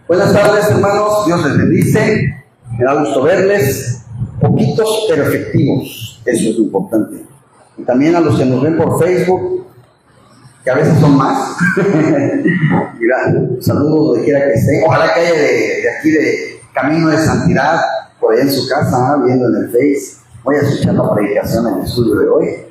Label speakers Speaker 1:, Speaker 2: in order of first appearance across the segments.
Speaker 1: Buenas tardes, hermanos, Dios les bendice, me da gusto verles, poquitos pero efectivos, eso es lo importante. Y también a los que nos ven por Facebook, que a veces son más, mira, saludos donde quiera que estén, ojalá que haya de aquí de Camino de Santidad, por ahí en su casa, viendo en el Face, voy a escuchar la predicación en el estudio de hoy.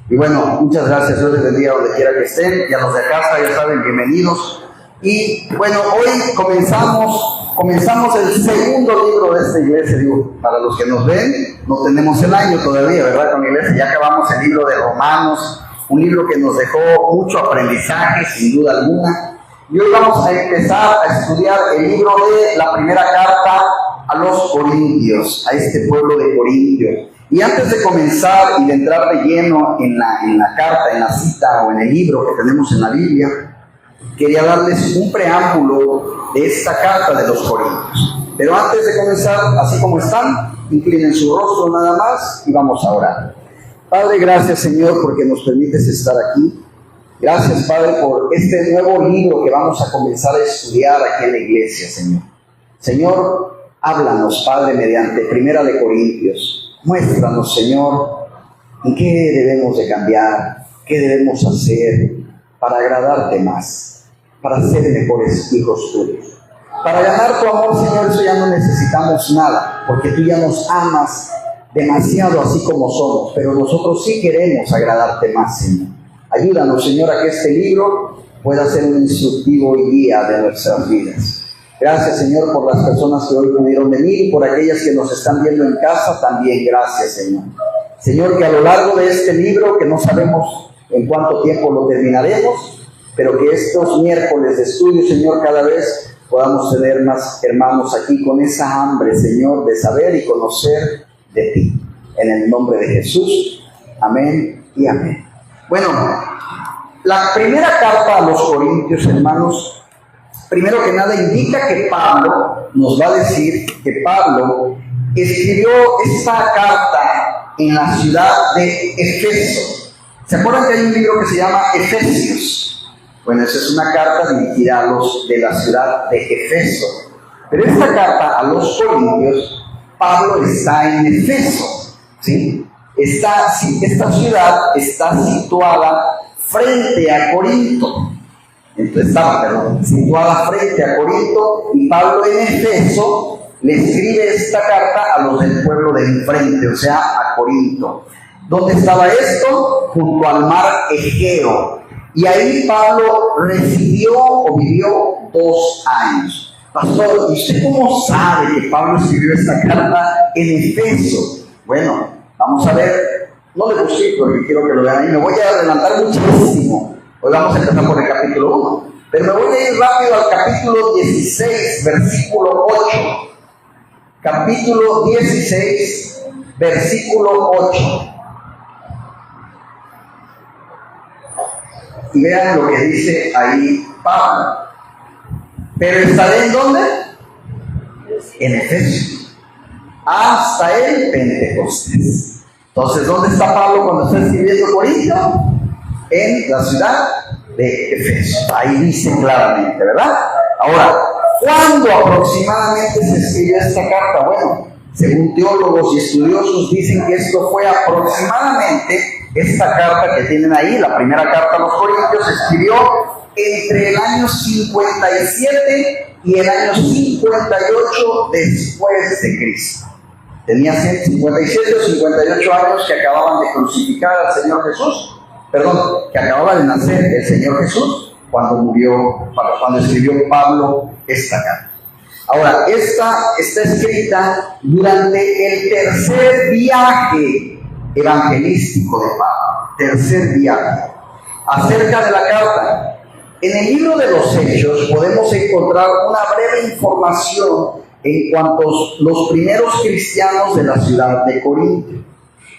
Speaker 1: Y bueno, muchas gracias, Dios les bendiga donde quiera que estén, y a los de casa, ya saben, bienvenidos. Y bueno, hoy comenzamos el segundo libro de esta iglesia. Digo, para los que nos ven, no tenemos el año todavía, ¿verdad? Con la iglesia ya acabamos el libro de Romanos, un libro que nos dejó mucho aprendizaje, sin duda alguna. Y hoy vamos a empezar a estudiar el libro de la primera carta a los Corintios, a este pueblo de Corintio. Y antes de comenzar y de entrar de lleno en la carta, en la cita o en el libro que tenemos en la Biblia, quería darles un preámbulo de esta carta de los Corintios. Pero antes de comenzar, así como están, inclinen su rostro nada más y vamos a orar. Padre, gracias Señor porque nos permites estar aquí. Gracias Padre por este nuevo libro que vamos a comenzar a estudiar aquí en la iglesia, Señor. Señor, háblanos Padre mediante Primera de Corintios. Muéstranos Señor en qué debemos de cambiar, qué debemos hacer para agradarte más, para ser mejores hijos tuyos. Para ganar tu amor, Señor, eso ya no necesitamos nada, porque tú ya nos amas demasiado así como somos, pero nosotros sí queremos agradarte más, Señor. Ayúdanos, Señor, a que este libro pueda ser un instructivo y guía de nuestras vidas. Gracias, Señor, por las personas que hoy pudieron venir y por aquellas que nos están viendo en casa también. Gracias, Señor. Señor, que a lo largo de este libro, que no sabemos en cuánto tiempo lo terminaremos, pero que estos miércoles de estudio, Señor, cada vez podamos tener más hermanos aquí con esa hambre, Señor, de saber y conocer de ti. En el nombre de Jesús, amén y amén. Bueno, la primera carta a los Corintios, hermanos, primero que nada indica que Pablo, nos va a decir que Pablo escribió esta carta en la ciudad de Efeso. ¿Se acuerdan que hay un libro que se llama Efesios? Bueno, esa es una carta dirigida a los de la ciudad de Efeso. Pero esta carta a los Corintios, Pablo está en Efeso, ¿sí? Esta ciudad está situada frente a Corinto. Entonces estaba, situada frente a Corinto, y Pablo en Efeso le escribe esta carta a los del pueblo de enfrente, o sea, a Corinto. ¿Dónde estaba esto? Junto al mar Egeo. Y ahí Pablo residió o vivió 2 años. Pastor, ¿y usted cómo sabe que Pablo escribió esta carta en Efeso? Bueno, vamos a ver, no le busqué porque quiero que lo vean ahí, me voy a adelantar muchísimo. Hoy vamos a empezar por el capítulo 1, pero me voy a ir rápido al capítulo 16, versículo 8. Capítulo 16, versículo 8. Y vean lo que dice ahí Pablo. Pero estaré ¿en dónde? En Efeso. Hasta el Pentecostés. Entonces, ¿dónde está Pablo cuando está escribiendo Corinto? En la ciudad de Efeso. Ahí dice claramente, ¿verdad? Ahora, ¿cuándo aproximadamente se escribió esta carta? Bueno, según teólogos y estudiosos dicen que esto fue aproximadamente, esta carta que tienen ahí, la primera carta a los Corintios, se escribió entre el año 57 y el año 58 después de Cristo. Tenía 57 o 58 años que acababan de crucificar al Señor Jesús, que acababa de nacer el Señor Jesús cuando escribió Pablo esta carta. Ahora, esta está escrita durante el tercer viaje evangelístico de Pablo, tercer viaje. Acerca de la carta, en el libro de los Hechos podemos encontrar una breve información en cuanto a los primeros cristianos de la ciudad de Corinto.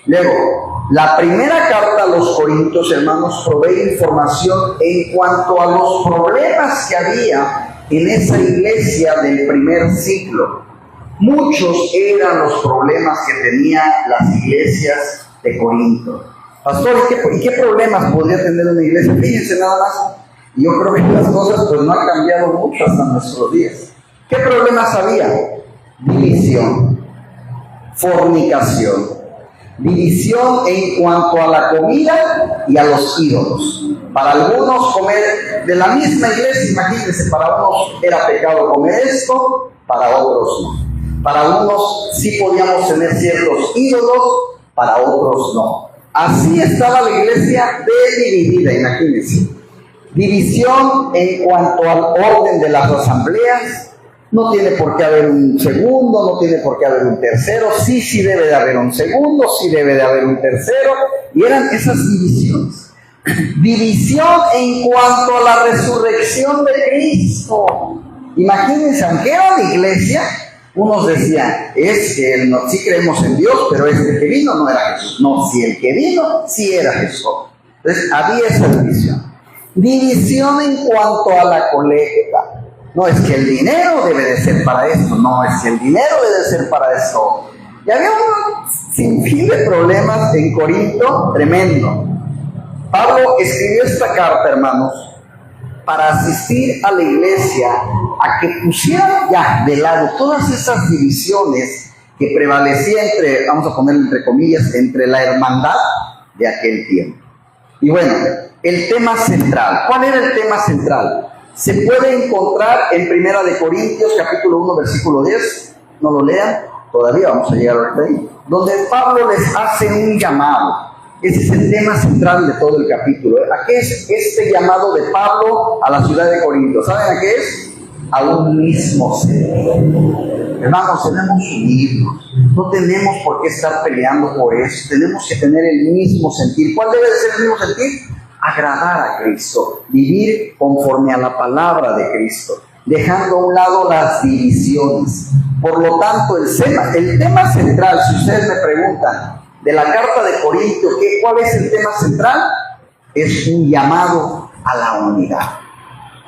Speaker 1: Luego, la primera carta a los Corintios, hermanos, provee información en cuanto a los problemas que había en esa iglesia del primer siglo. Muchos eran los problemas que tenían las iglesias de Corinto. Pastor, ¿y qué problemas podría tener una iglesia? Fíjense nada más. Y yo creo que las cosas pues no han cambiado mucho hasta nuestros días. ¿Qué problemas había? División, fornicación, división en cuanto a la comida y a los ídolos. Para algunos comer de la misma iglesia, imagínense, para unos era pecado comer esto, para otros no. Para unos sí podíamos tener ciertos ídolos, para otros no. Así estaba la iglesia dividida, imagínense. División en cuanto al orden de las asambleas. No tiene por qué haber un segundo, no tiene por qué haber un tercero. Sí debe de haber un segundo, sí debe de haber un tercero. Y eran esas divisiones. División en cuanto a la resurrección de Cristo. Imagínense, aunque era la iglesia, unos decían, es que no, sí creemos en Dios, pero este que vino no era Jesús. No, si el que vino, sí era Jesús. Entonces, había esa división. División en cuanto a la colecta. No, es que el dinero debe de ser para esto. No, es que el dinero debe de ser para esto. Y había un sinfín de problemas en Corinto, tremendo. Pablo escribió esta carta, hermanos, para asistir a la iglesia a que pusieran ya de lado todas esas divisiones que prevalecían entre, vamos a poner entre comillas, entre la hermandad de aquel tiempo. Y bueno, el tema central. ¿Cuál era el tema central? Se puede encontrar en 1 Corintios, capítulo 1, versículo 10. No lo lean, todavía vamos a llegar ahí. Donde Pablo les hace un llamado. Ese es el tema central de todo el capítulo. ¿A qué es este llamado de Pablo a la ciudad de Corinto? ¿Saben a qué es? A un mismo sentir. Hermanos, tenemos unirnos. No tenemos por qué estar peleando por eso. Tenemos que tener el mismo sentir. ¿Cuál debe de ser el mismo sentir? Agradar a Cristo. Vivir conforme a la palabra de Cristo. Dejando a un lado las divisiones. Por lo tanto, el tema central, si ustedes me preguntan, de la carta de Corinto, ¿cuál es el tema central? Es un llamado a la unidad.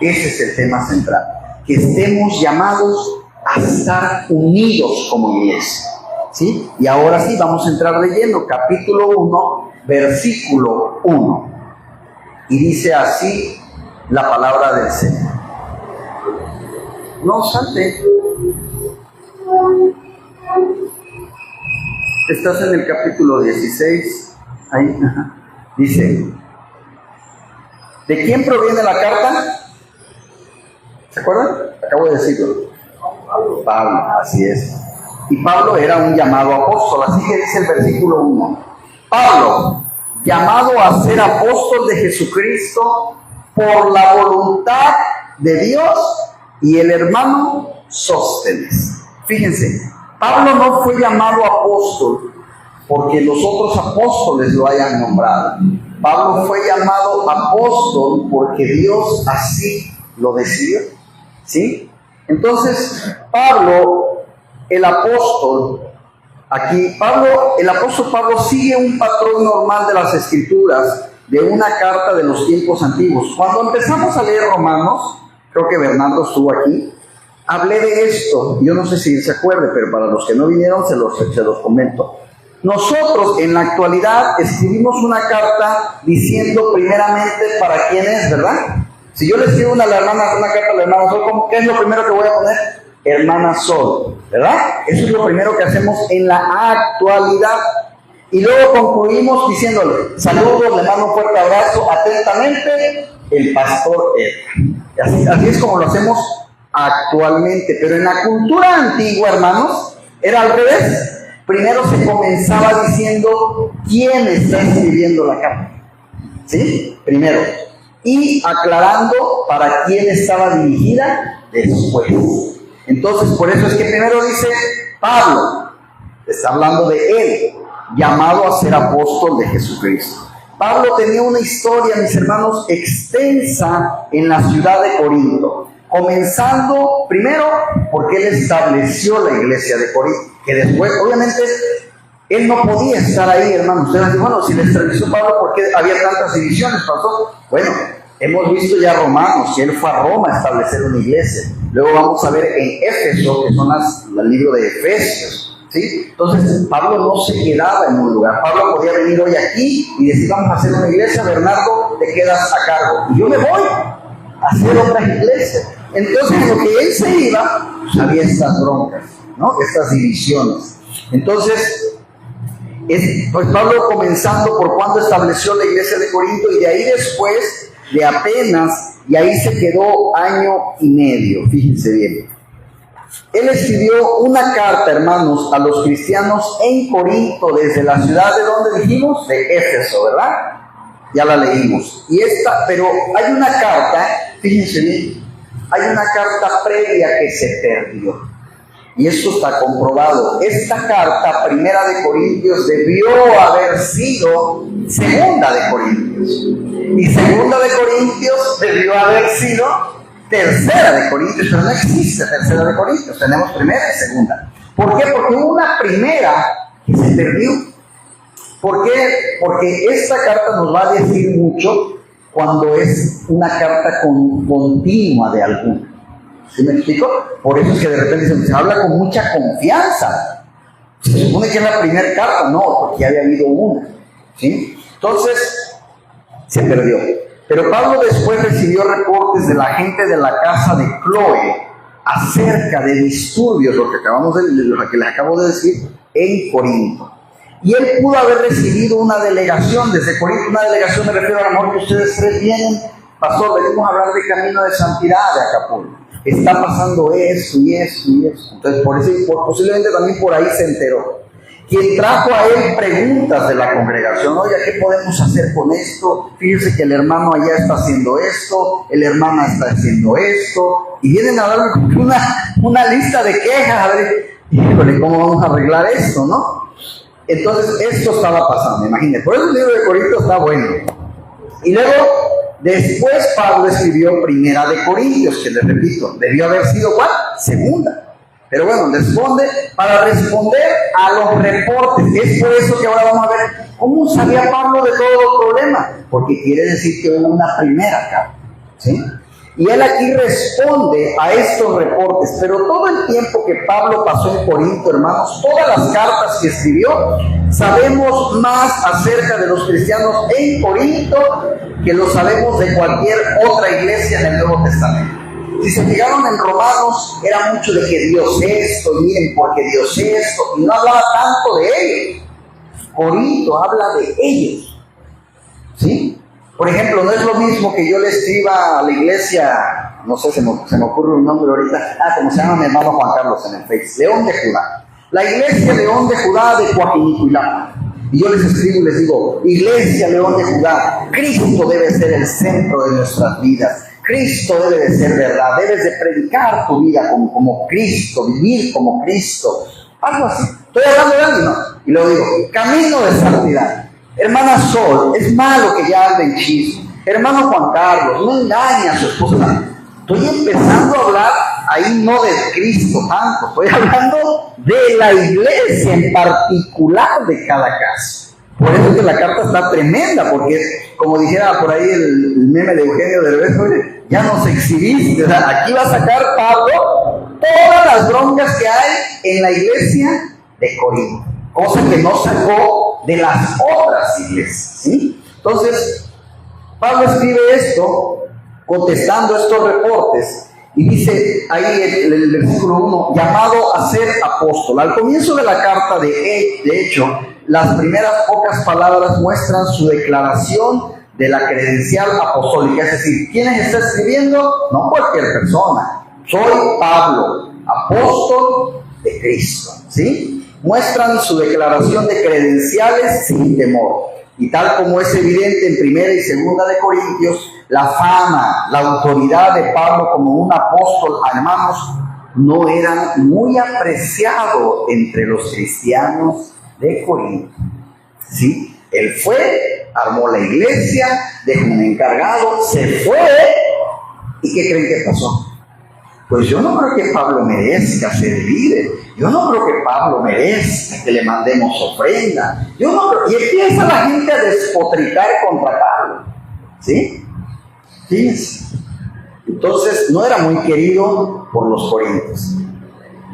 Speaker 1: Ese es el tema central. Que estemos llamados a estar unidos como iglesia. ¿Sí? Y ahora sí, vamos a entrar leyendo capítulo 1, versículo 1. Y dice así la palabra del Señor. No salte. Estás en el capítulo 16, ahí, dice, ¿de quién proviene la carta? ¿Se acuerdan? Acabo de decirlo. Pablo, así es. Y Pablo era un llamado apóstol, así que dice el versículo 1. Pablo, llamado a ser apóstol de Jesucristo por la voluntad de Dios, y el hermano Sóstenes. Fíjense. Pablo no fue llamado apóstol porque los otros apóstoles lo hayan nombrado. Pablo fue llamado apóstol porque Dios así lo decidió. ¿Sí? Entonces, Pablo, el apóstol Pablo sigue un patrón normal de las Escrituras, de una carta de los tiempos antiguos. Cuando empezamos a leer Romanos, creo que Bernardo estuvo aquí, hablé de esto, yo no sé si se acuerde, pero para los que no vinieron se los comento. Nosotros en la actualidad escribimos una carta diciendo primeramente para quién es, ¿verdad? Si yo le escribo una carta a la hermana Sol, ¿qué es lo primero que voy a poner? Hermana Sol, ¿verdad? Eso es lo primero que hacemos en la actualidad. Y luego concluimos diciéndole, saludos, le mando un fuerte abrazo, atentamente, el pastor Edgar. Así es como lo hacemos actualmente, pero en la cultura antigua, hermanos, era al revés. Primero se comenzaba diciendo quién está escribiendo la carta, ¿sí? Primero, y aclarando para quién estaba dirigida después. Entonces, por eso es que primero dice Pablo, está hablando de él, llamado a ser apóstol de Jesucristo. Pablo tenía una historia, mis hermanos, extensa en la ciudad de Corinto. Comenzando primero porque él estableció la iglesia de Corinto, que después, obviamente, él no podía estar ahí, hermanos. Ustedes dicen, bueno, si le estableció Pablo, ¿por qué había tantas divisiones, pastor? Bueno, hemos visto ya Romanos, que él fue a Roma a establecer una iglesia. Luego vamos a ver en Éfeso, que son el libro de Efesios, ¿sí? Entonces, Pablo no se quedaba en un lugar. Pablo podía venir hoy aquí y decir, vamos a hacer una iglesia, Bernardo, te quedas a cargo. Y yo me voy. hacer otras iglesias. Entonces, en lo que él se iba, pues había estas broncas, ¿no? Estas divisiones. Entonces, pues Pablo comenzando por cuando estableció la iglesia de Corinto, y de ahí después de apenas, y ahí se quedó 1.5 años, fíjense bien. Él escribió una carta, hermanos, a los cristianos en Corinto, desde la ciudad de donde dijimos, de Éfeso, ¿verdad? Ya la leímos. Pero hay una carta, fíjense bien, hay una carta previa que se perdió. Y esto está comprobado. Esta carta, Primera de Corintios, debió haber sido Segunda de Corintios. Y Segunda de Corintios debió haber sido Tercera de Corintios, pero no existe Tercera de Corintios. Tenemos Primera y Segunda. ¿Por qué? Porque hubo una primera que se perdió. ¿Por qué? Porque esta carta nos va a decir mucho cuando es una carta continua de alguno. ¿Sí me explico? Por eso es que de repente se habla con mucha confianza. Se supone que es la primera carta, no, porque ya había habido una. ¿Sí? Entonces, se perdió. Pero Pablo después recibió reportes de la gente de la casa de Cloé acerca de disturbios, lo que les acabo de decir, en Corinto. Y él pudo haber recibido una delegación desde Corinto. Una delegación, me refiero a lo mejor que ustedes tres vienen, pastor, venimos a hablar de camino de santidad de Acapulco. Está pasando esto y esto y esto. Entonces, posiblemente también por ahí se enteró. Quien trajo a él preguntas de la congregación, oye, ¿qué podemos hacer con esto? Fíjese que el hermano allá está haciendo esto, el hermano está haciendo esto, y vienen a darle una lista de quejas, a ver, híjole, ¿cómo vamos a arreglar esto, no? Entonces, esto estaba pasando, imagínense. Por eso el libro de Corinto está bueno. Y luego, después Pablo escribió Primera de Corintios, que les repito, debió haber sido ¿cuál? Segunda. Pero bueno, para responder a los reportes. Es por eso que ahora vamos a ver cómo sabía Pablo de todos los problemas. Porque quiere decir que hubo una primera carta, ¿sí? Y él aquí responde a estos reportes. Pero todo el tiempo que Pablo pasó en Corinto, hermanos, todas las cartas que escribió, sabemos más acerca de los cristianos en Corinto que lo sabemos de cualquier otra iglesia en el Nuevo Testamento. Si se fijaron en Romanos, era mucho de que Dios esto, miren, porque Dios esto, y no hablaba tanto de ellos. Corinto habla de ellos, ¿sí? Por ejemplo, no es lo mismo que yo le escriba a la iglesia, no sé, se me ocurre un nombre ahorita, como se llama mi hermano Juan Carlos en el Face, León de Judá. La iglesia León de Judá de Coajiniculapan. Y yo les escribo y les digo, iglesia León de Judá, Cristo debe ser el centro de nuestras vidas. Cristo debe de ser verdad, debes de predicar tu vida como Cristo, vivir como Cristo, algo así. Estoy hablando de alguien, ¿no? Y luego digo, camino de santidad. Hermana Sol, es malo que ya ande en chisme. Hermano Juan Carlos, no engaña a su esposa. Estoy empezando a hablar ahí no de Cristo tanto, estoy hablando de la iglesia en particular de cada caso. Por eso es que la carta está tremenda, porque como dijera por ahí el meme de Eugenio Derbez, ya nos exhibiste, o sea, aquí va a sacar Pablo todas las broncas que hay en la iglesia de Corinto, cosa que no sacó de las otras iglesias, ¿sí? Entonces, Pablo escribe esto, contestando estos reportes, y dice ahí el versículo 1, llamado a ser apóstol. Al comienzo de la carta, de hecho, las primeras pocas palabras muestran su declaración de la credencial apostólica. Es decir, ¿quién está escribiendo? No cualquier persona. Soy Pablo, apóstol de Cristo, ¿sí? Muestran su declaración de credenciales sin temor. Y tal como es evidente en Primera y Segunda de Corintios, la fama, la autoridad de Pablo como un apóstol, hermanos, no era muy apreciado entre los cristianos de Corinto, ¿sí? Él fue, armó la iglesia, dejó un encargado, se fue, ¿y qué creen que pasó? Pues yo no creo que Pablo merezca ser líder, yo no creo que Pablo merezca que le mandemos ofrenda, yo no creo, y empieza la gente a despotricar contra Pablo, ¿sí? Fíjense. Entonces no era muy querido por los corintios.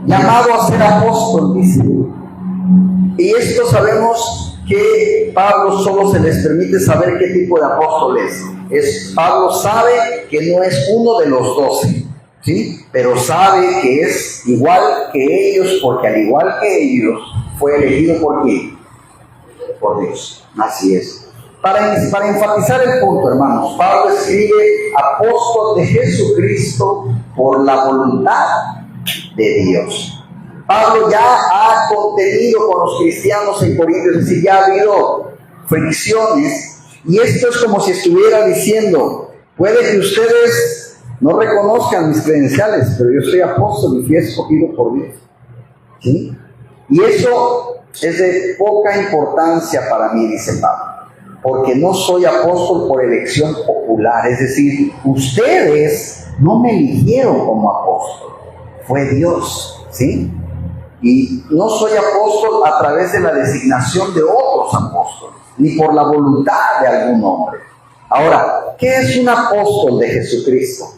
Speaker 1: Llamado a ser apóstol, dice. Y esto sabemos que Pablo solo se les permite saber qué tipo de apóstol es. Pablo sabe que no es uno de los 12, ¿sí? Pero sabe que es igual que ellos, porque al igual que ellos, fue elegido ¿por quién? Por Dios. Así es. Para enfatizar el punto, hermanos, Pablo escribe apóstol de Jesucristo por la voluntad de Dios. Pablo ya ha contenido con los cristianos en Corinto, es decir, ya ha habido fricciones, y esto es como si estuviera diciendo: puede que ustedes no reconozcan mis credenciales, pero yo soy apóstol y fui escogido por Dios, ¿sí? Y eso es de poca importancia para mí, dice Pablo, porque no soy apóstol por elección popular, es decir, ustedes no me eligieron como apóstol, fue Dios, ¿sí? Y no soy apóstol a través de la designación de otros apóstoles, ni por la voluntad de algún hombre. Ahora, ¿qué es un apóstol de Jesucristo?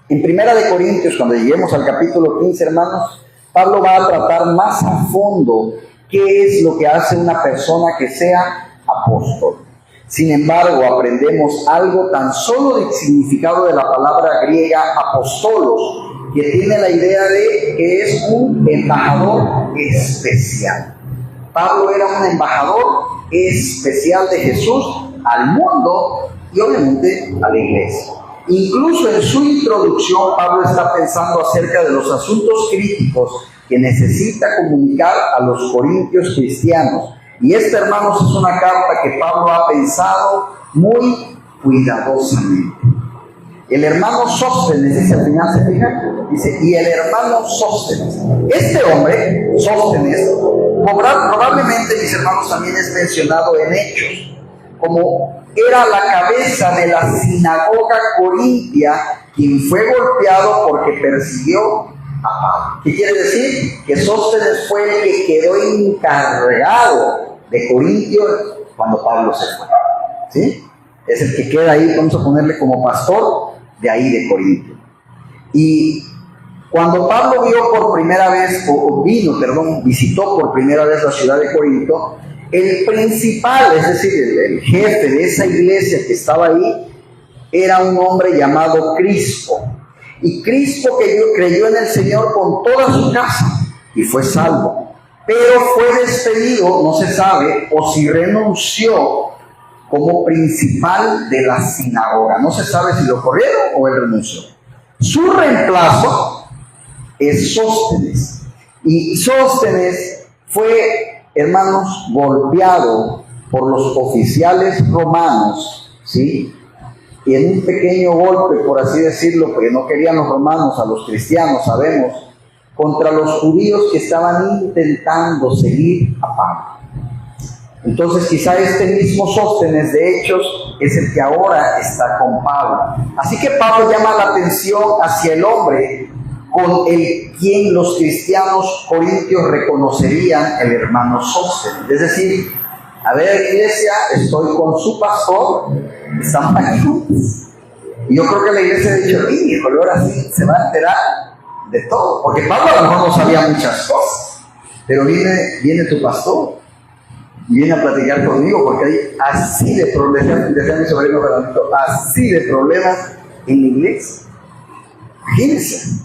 Speaker 1: En 1 Corintios, cuando lleguemos al capítulo 15, hermanos, Pablo va a tratar más a fondo qué es lo que hace una persona que sea apóstol. Sin embargo, aprendemos algo tan solo del significado de la palabra griega apostolos, que tiene la idea de que es un embajador especial. Pablo era un embajador especial de Jesús al mundo y obviamente a la iglesia. Incluso en su introducción, Pablo está pensando acerca de los asuntos críticos que necesita comunicar a los corintios cristianos. Y esta, hermanos, es una carta que Pablo ha pensado muy cuidadosamente. El hermano Sóstenes, dice al final, se fijan, dice, y el hermano Sóstenes. Este hombre, Sóstenes, probablemente, mis hermanos, también es mencionado en Hechos, como era la cabeza de la sinagoga corintia, quien fue golpeado porque persiguió a Pablo. ¿Qué quiere decir? Que Sóstenes fue el que quedó encargado de Corintio cuando Pablo se fue, ¿sí? Es el que queda ahí, vamos a ponerle como pastor de ahí de Corinto. Y cuando Pablo visitó por primera vez la ciudad de Corinto, el principal, es decir, el jefe de esa iglesia que estaba ahí, era un hombre llamado Crispo. Y Crispo creyó en el Señor con toda su casa y fue salvo. Pero fue despedido, no se sabe, o si renunció como principal de la sinagoga. No se sabe si lo corrieron o él renunció. Su reemplazo es Sóstenes. Y Sóstenes fue, hermanos, golpeado por los oficiales romanos, ¿sí? Y en un pequeño golpe, por así decirlo, porque no querían los romanos a los cristianos, sabemos, contra los judíos que estaban intentando seguir a Pablo. Entonces quizá este mismo Sóstenes de Hechos es el que ahora está con Pablo. Así que Pablo llama la atención hacia el hombre con el quien los cristianos corintios reconocerían el hermano Sóstenes. Es decir, a ver, iglesia, estoy con su pastor, estamos aquí juntos. Y yo creo que la iglesia ha dicho, híjole, ahora sí se va a enterar de todo. Porque Pablo a lo mejor no sabía muchas cosas, pero viene tu pastor, viene a platicar conmigo, porque hay así de problemas, decía mi sobrino Fernando, así de problemas en la iglesia. Imagínense.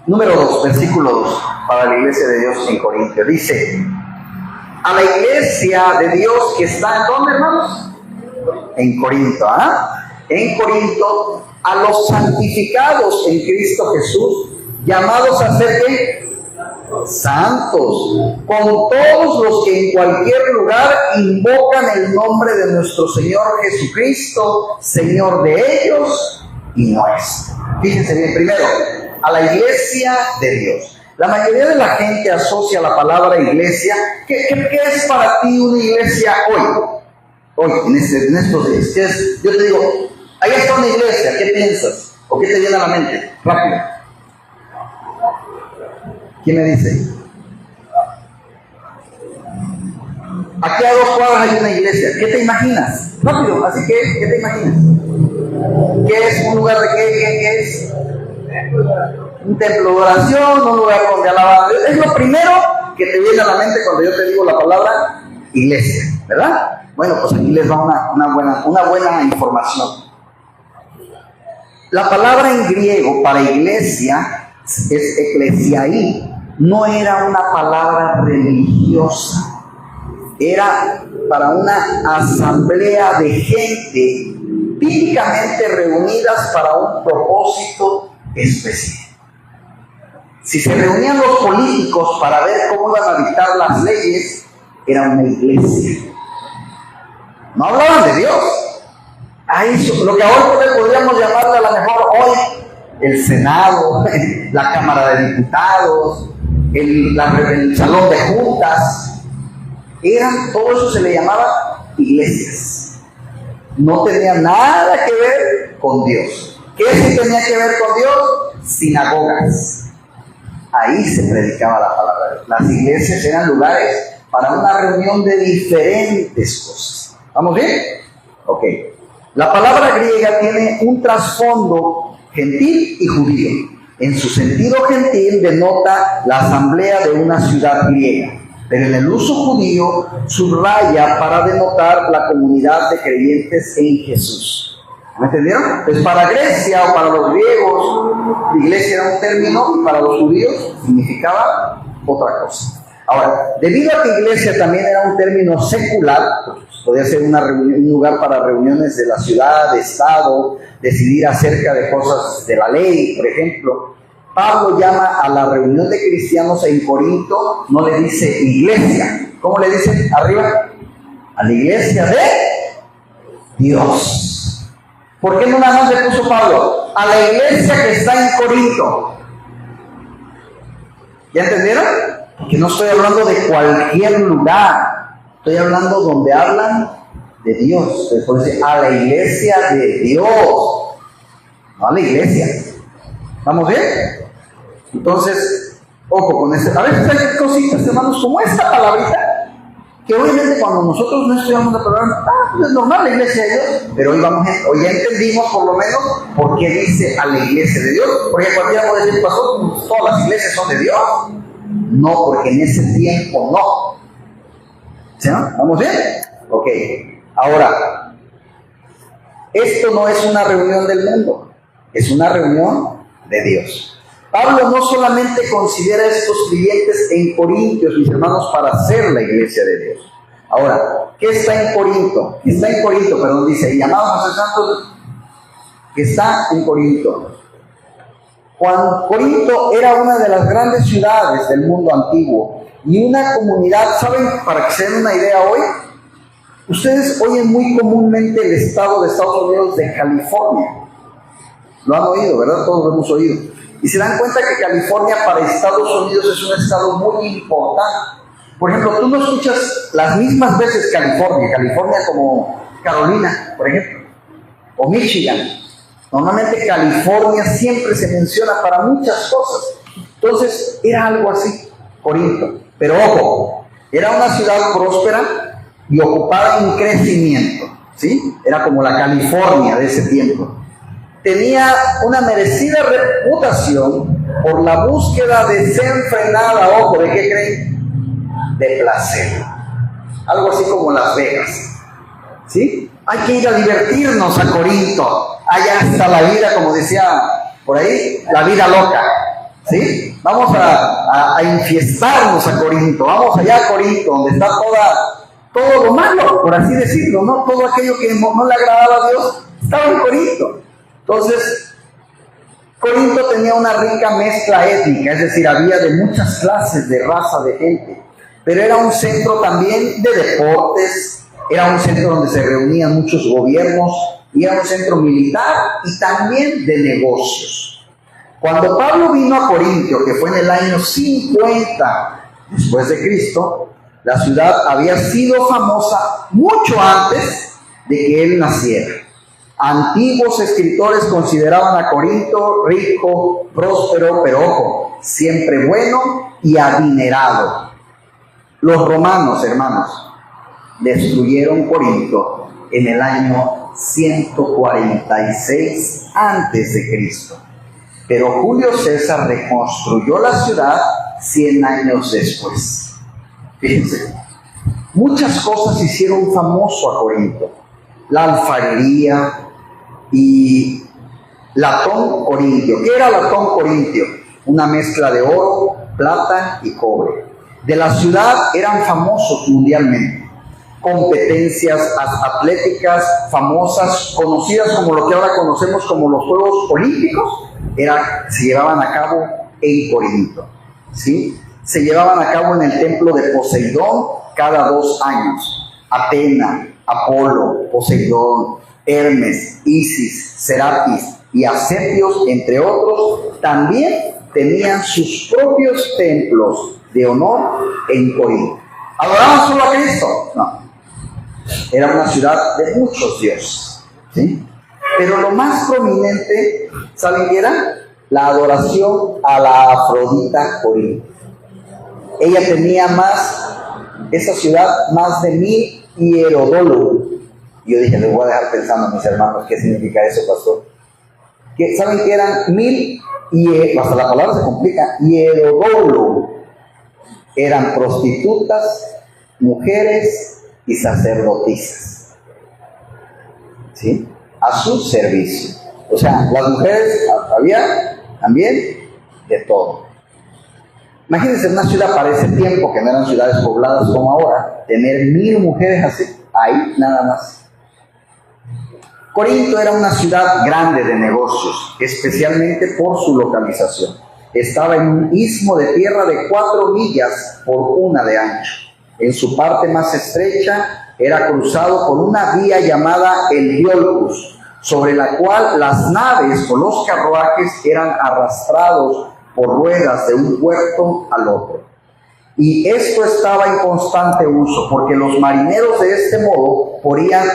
Speaker 1: Número 2, versículo 2, para la iglesia de Dios en Corinto. Dice, a la iglesia de Dios que está, ¿en dónde, hermanos? En Corinto, En Corinto, a los santificados en Cristo Jesús, llamados a ser ¿qué? Santos, con todos los que en cualquier lugar invocan el nombre de nuestro Señor Jesucristo, Señor de ellos y nuestro. Fíjense bien, primero, a la iglesia de Dios. La mayoría de la gente asocia la palabra iglesia. ¿Qué es para ti una iglesia hoy, en estos días? Yo te digo, ahí está una iglesia, ¿qué piensas? ¿O qué te viene a la mente? Rápido. ¿Quién me dice? Aquí a 2 cuadras hay una iglesia. ¿Qué te imaginas? Rápido, así que, ¿qué te imaginas? ¿Qué es? ¿Un lugar de qué es? Un templo de oración, un lugar donde alabar a Dios. Es lo primero que te viene a la mente cuando yo te digo la palabra iglesia, ¿verdad? Bueno, pues aquí les va una buena información. La palabra en griego para iglesia es ecclesiai, no era una palabra religiosa, era para una asamblea de gente típicamente reunidas para un propósito especial. Si se reunían los políticos para ver cómo iban a dictar las leyes, era una iglesia. No hablaban de Dios. A eso, lo que ahora podríamos llamarle a lo mejor hoy el Senado, la Cámara de Diputados, el Salón de Juntas, todo eso se le llamaba iglesias. No tenía nada que ver con Dios. ¿Qué sí tenía que ver con Dios? Sinagogas. Ahí se predicaba la palabra de Dios. Las iglesias eran lugares para una reunión de diferentes cosas. ¿Vamos bien? Ok. La palabra griega tiene un trasfondo gentil y judío. En su sentido gentil denota la asamblea de una ciudad griega, pero en el uso judío subraya para denotar la comunidad de creyentes en Jesús. ¿Me entendieron? Pues para Grecia o para los griegos, la iglesia era un término y para los judíos significaba otra cosa. Ahora, debido a que iglesia también era un término secular, podía ser un lugar para reuniones de la ciudad, de estado, decidir acerca de cosas de la ley, por ejemplo. Pablo llama a la reunión de cristianos en Corinto, no le dice iglesia. ¿Cómo le dice arriba? A la iglesia de Dios. ¿Por qué no nada más le puso Pablo? A la iglesia que está en Corinto. ¿Ya entendieron? Que no estoy hablando de cualquier lugar, estoy hablando donde hablan de Dios. Después dice a la iglesia de Dios, no a la iglesia. ¿Vamos bien? Entonces, ojo con esto. A veces hay cositas, hermanos, como esta palabrita, que obviamente cuando nosotros no estudiamos la palabra, es normal la iglesia de Dios, pero hoy ya entendimos por lo menos por qué dice a la iglesia de Dios. Porque cualquiera puede decir, pastor, todas las iglesias son de Dios. No, porque en ese tiempo no. ¿Sí, no? ¿Vamos bien? Ok. Ahora, esto no es una reunión del mundo, es una reunión de Dios. Pablo no solamente considera a estos creyentes en Corintios, mis hermanos, para ser la iglesia de Dios. Ahora, ¿qué está en Corinto? Está en Corinto, perdón, dice, llamados a ser santos, que está en Corinto. Corinto era una de las grandes ciudades del mundo antiguo y una comunidad, ¿saben? Para que se den una idea hoy, ustedes oyen muy comúnmente el estado de Estados Unidos de California. Lo han oído, ¿verdad? Todos lo hemos oído. Y se dan cuenta que California para Estados Unidos es un estado muy importante. Por ejemplo, tú no escuchas las mismas veces California como Carolina, por ejemplo, o Michigan. Normalmente California siempre se menciona para muchas cosas. Entonces era algo así, Corinto. Pero ojo, era una ciudad próspera y ocupada en crecimiento, ¿sí? Era como la California de ese tiempo. Tenía una merecida reputación por la búsqueda desenfrenada, ojo, ¿de qué creen? De placer. Algo así como Las Vegas, ¿sí? Hay que ir a divertirnos a Corinto. Allá está la vida, como decía por ahí, la vida loca, ¿sí? Vamos a infiestarnos a Corinto, vamos allá a Corinto, donde está todo lo malo, por así decirlo, ¿no? Todo aquello que no le agradaba a Dios, estaba en Corinto. Entonces, Corinto tenía una rica mezcla étnica, es decir, había de muchas clases de raza de gente, pero era un centro también de deportes, era un centro donde se reunían muchos gobiernos, y era un centro militar y también de negocios. Cuando Pablo vino a Corintio, que fue en el año 50 después de Cristo, la ciudad había sido famosa mucho antes de que él naciera. Antiguos escritores consideraban a Corinto rico, próspero, pero ojo, siempre bueno y adinerado. Los romanos, hermanos, destruyeron Corinto en el año 146 antes de Cristo. Pero Julio César reconstruyó la ciudad 100 años después. Fíjense, Muchas cosas hicieron famoso a Corinto. La alfarería y latón corintio. ¿Qué era latón corintio? Una mezcla de oro, plata y cobre. De la ciudad eran famosos mundialmente. Competencias atléticas famosas, conocidas como lo que ahora conocemos como los Juegos Olímpicos, se llevaban a cabo en Corinto, ¿sí? Se llevaban a cabo en el templo de Poseidón cada 2 años. Atena, Apolo, Poseidón, Hermes, Isis, Serapis y Asclepios, entre otros, también tenían sus propios templos de honor en Corinto. ¿Adoraban solo a Cristo? No. Era una ciudad de muchos dioses, ¿sí? Pero lo más prominente, ¿saben qué era? La adoración a la Afrodita Corinto. Ella tenía esa ciudad, más de 1000 hierodólogos. Y yo dije, les voy a dejar pensando a mis hermanos, ¿qué significa eso, pastor? ¿Saben qué eran 1000? Y hasta la palabra se complica. Hierodólogos eran prostitutas, mujeres y sacerdotisas, ¿sí? A su servicio. O sea, las mujeres había también de todo. Imagínense una ciudad para ese tiempo, que no eran ciudades pobladas como ahora, tener 1000 mujeres así, ahí nada más. Corinto era una ciudad grande de negocios, especialmente por su localización. Estaba en un istmo de tierra de 4 millas por 1 de ancho. En su parte más estrecha era cruzado por una vía llamada el Iolcus, sobre la cual las naves o los carruajes eran arrastrados por ruedas de un puerto al otro. Y esto estaba en constante uso, porque los marineros de este modo podían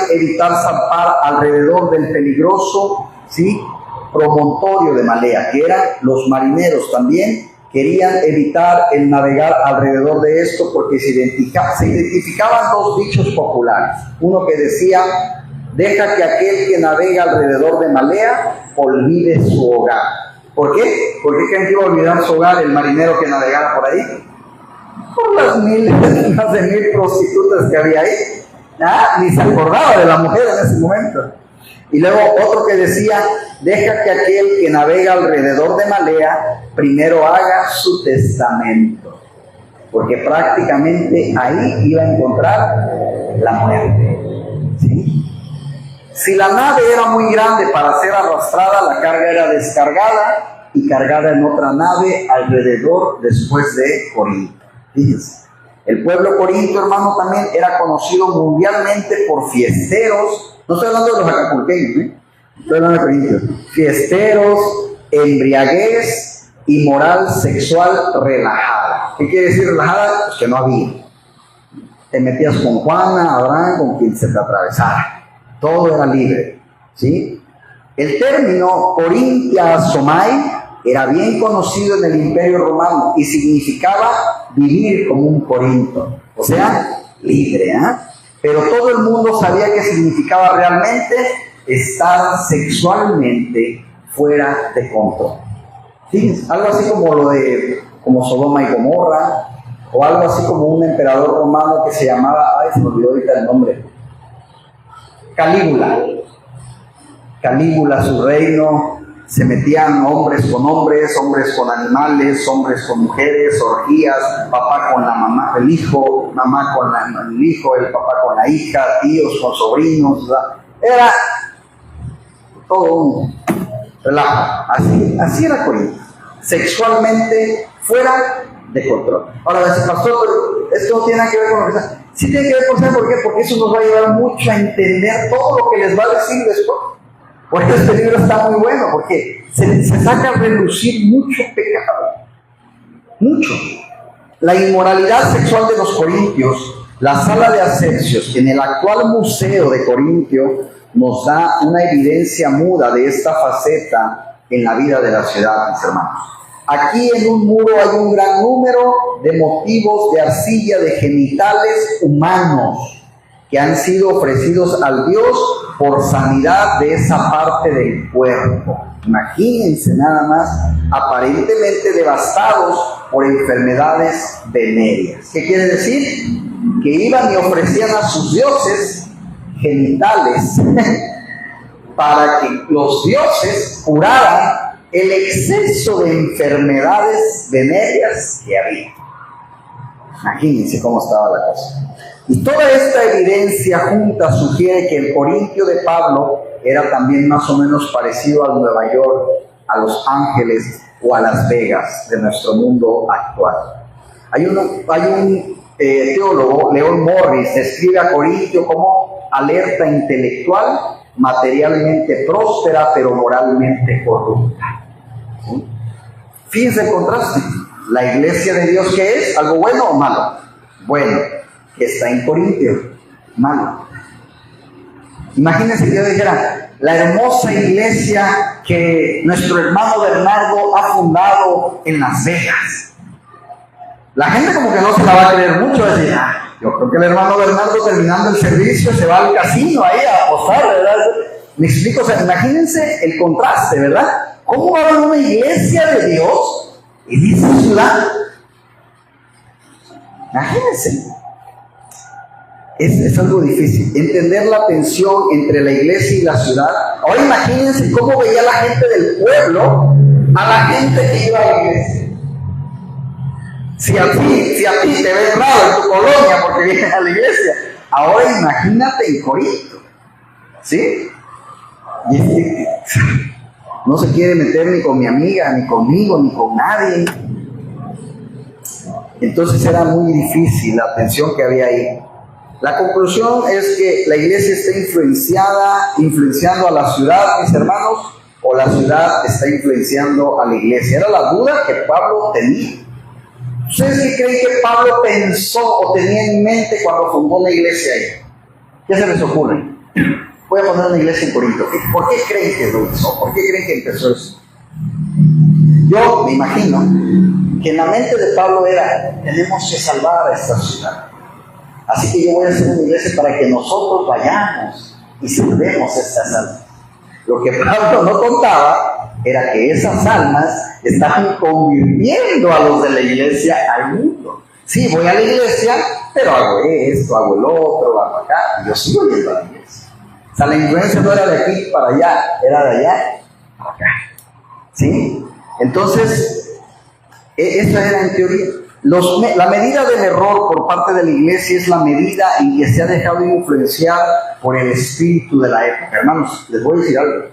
Speaker 1: evitar zarpar alrededor del peligroso, ¿sí?, promontorio de Malea, que eran los marineros también querían evitar el navegar alrededor de esto, porque se identificaban 2 dichos populares. Uno que decía: deja que aquel que navega alrededor de Malea olvide su hogar. ¿Por qué? ¿Por qué creen que iba a olvidar su hogar el marinero que navegara por ahí? Por las más de 1000 prostitutas que había ahí. Ni se acordaba de la mujer en ese momento. Y luego otro que decía: deja que aquel que navega alrededor de Malea primero haga su testamento, porque prácticamente ahí iba a encontrar la muerte, ¿sí? Si la nave era muy grande para ser arrastrada, la carga era descargada y cargada en otra nave alrededor después de Corinto. Fíjense, el pueblo Corinto, hermano, también era conocido mundialmente por fiesteros. No estoy hablando de los acapulqueños, estoy hablando de Corintios. Fiesteros, embriaguez y moral sexual relajada. ¿Qué quiere decir relajada? Pues que no había. Te metías con Juana, Abraham, con quien se te atravesara. Todo era libre, ¿sí? El término Corintia Somai era bien conocido en el Imperio Romano y significaba vivir como un Corinto, o sea, libre, Pero todo el mundo sabía que significaba realmente estar sexualmente fuera de control. Fíjense, algo así como Sodoma y Gomorra, o algo así como un emperador romano que se llamaba, se me olvidó ahorita el nombre, Calígula, su reino, se metían hombres con animales, hombres con mujeres, orgías, papá con la mamá, el hijo, mamá con el hijo, el papá con la hija, tíos con sobrinos, era todo un relajo. Así era Corinto, sexualmente fuera de control. Ahora, dice, pastor, pero esto no tiene nada que ver con lo que está. Sí tiene que ver con eso, ¿por qué? Porque eso nos va a ayudar mucho a entender todo lo que les va a decir después. Por eso este libro está muy bueno, porque se saca a relucir mucho pecado. Mucho. La inmoralidad sexual de los corintios, la sala de Ascensios, en el actual museo de Corintio, nos da una evidencia muda de esta faceta en la vida de la ciudad, mis hermanos. Aquí en un muro hay un gran número de motivos de arcilla de genitales humanos que han sido ofrecidos al Dios por sanidad de esa parte del cuerpo. Imagínense nada más, aparentemente devastados por enfermedades venéreas. ¿Qué quiere decir? que iban y ofrecían a sus dioses genitales para que los dioses curaran el exceso de enfermedades venéreas que había. Imagínense cómo estaba la cosa. Y toda esta evidencia junta sugiere que el Corintio de Pablo era también más o menos parecido al Nueva York, a Los Ángeles o a Las Vegas de nuestro mundo actual. Hay un teólogo, Leon Morris, describe a Corintio como alerta intelectual, materialmente próspera, pero moralmente corrupta. ¿Sí? Fíjense el contraste. La iglesia de Dios, ¿qué es? ¿Algo bueno o malo? Bueno, que está en Corintio, malo. Imagínense que yo dijera, la hermosa iglesia que nuestro hermano Bernardo ha fundado en Las Vegas. La gente como que no se la va a creer mucho, va a decir, yo creo que el hermano Bernardo terminando el servicio se va al casino ahí a apostar, ¿verdad? Me explico, o sea, imagínense el contraste, ¿verdad? ¿Cómo va a haber una iglesia de Dios en esa ciudad? Imagínense. Es algo difícil, entender la tensión entre la iglesia y la ciudad. Ahora imagínense cómo veía la gente del pueblo a la gente que iba a la iglesia. Si a ti te ves raro en tu colonia porque vienes a la iglesia, ahora imagínate en Corinto, ¿sí? Y no se quiere meter ni con mi amiga, ni conmigo, ni con nadie. Entonces era muy difícil la tensión que había ahí. La conclusión es que la iglesia está influenciando a la ciudad, mis hermanos, o la ciudad está influenciando a la iglesia. Era la duda que Pablo tenía. ¿Ustedes qué creen que Pablo pensó o tenía en mente cuando fundó la iglesia ahí? ¿Qué se les ocurre? Voy a poner una iglesia en Corinto. ¿Por qué creen que lo hizo? ¿Por qué creen que empezó eso? Yo me imagino que en la mente de Pablo era, tenemos que salvar a esta ciudad. Así que yo voy a hacer una iglesia para que nosotros vayamos y salvemos estas almas. Lo que Pablo no contaba era que esas almas estaban convirtiendo a los de la iglesia al mundo. Sí, voy a la iglesia, pero hago esto, hago el otro, hago acá, y yo sigo yendo a la iglesia. O sea, la influencia no era de aquí para allá, era de allá para acá. ¿Sí? Entonces, eso era en teoría. La medida del error por parte de la iglesia es la medida en que se ha dejado influenciar por el espíritu de la época. Hermanos, les voy a decir algo.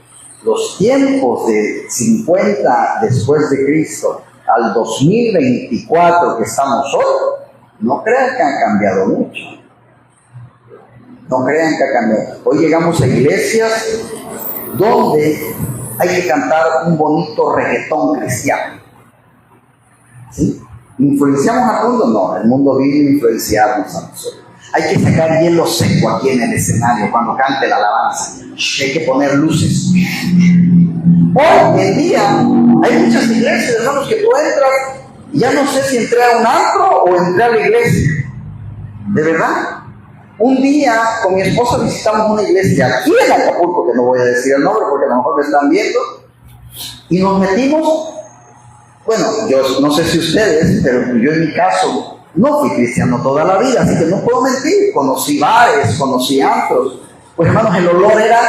Speaker 1: Los tiempos de 50 después de Cristo al 2024 que estamos hoy, no crean que han cambiado mucho. No crean que ha cambiado. Hoy llegamos a iglesias donde hay que cantar un bonito reggaetón cristiano. ¿Sí? ¿Influenciamos al mundo? No, el mundo vino a influenciarnos a nosotros. Hay que sacar hielo seco aquí en el escenario cuando cante la alabanza. Hay que poner luces. Hoy en día hay muchas iglesias, hermanos, que tú entras y ya no sé si entré a un antro o entré a la iglesia. De verdad. Un día con mi esposa visitamos una iglesia aquí en Acapulco, que no voy a decir el nombre porque a lo mejor me están viendo, y nos metimos. Bueno, yo no sé si ustedes, pero yo en mi caso no fui cristiano toda la vida, así que no puedo mentir. Conocí bares, conocí antros. Pues hermanos, el olor era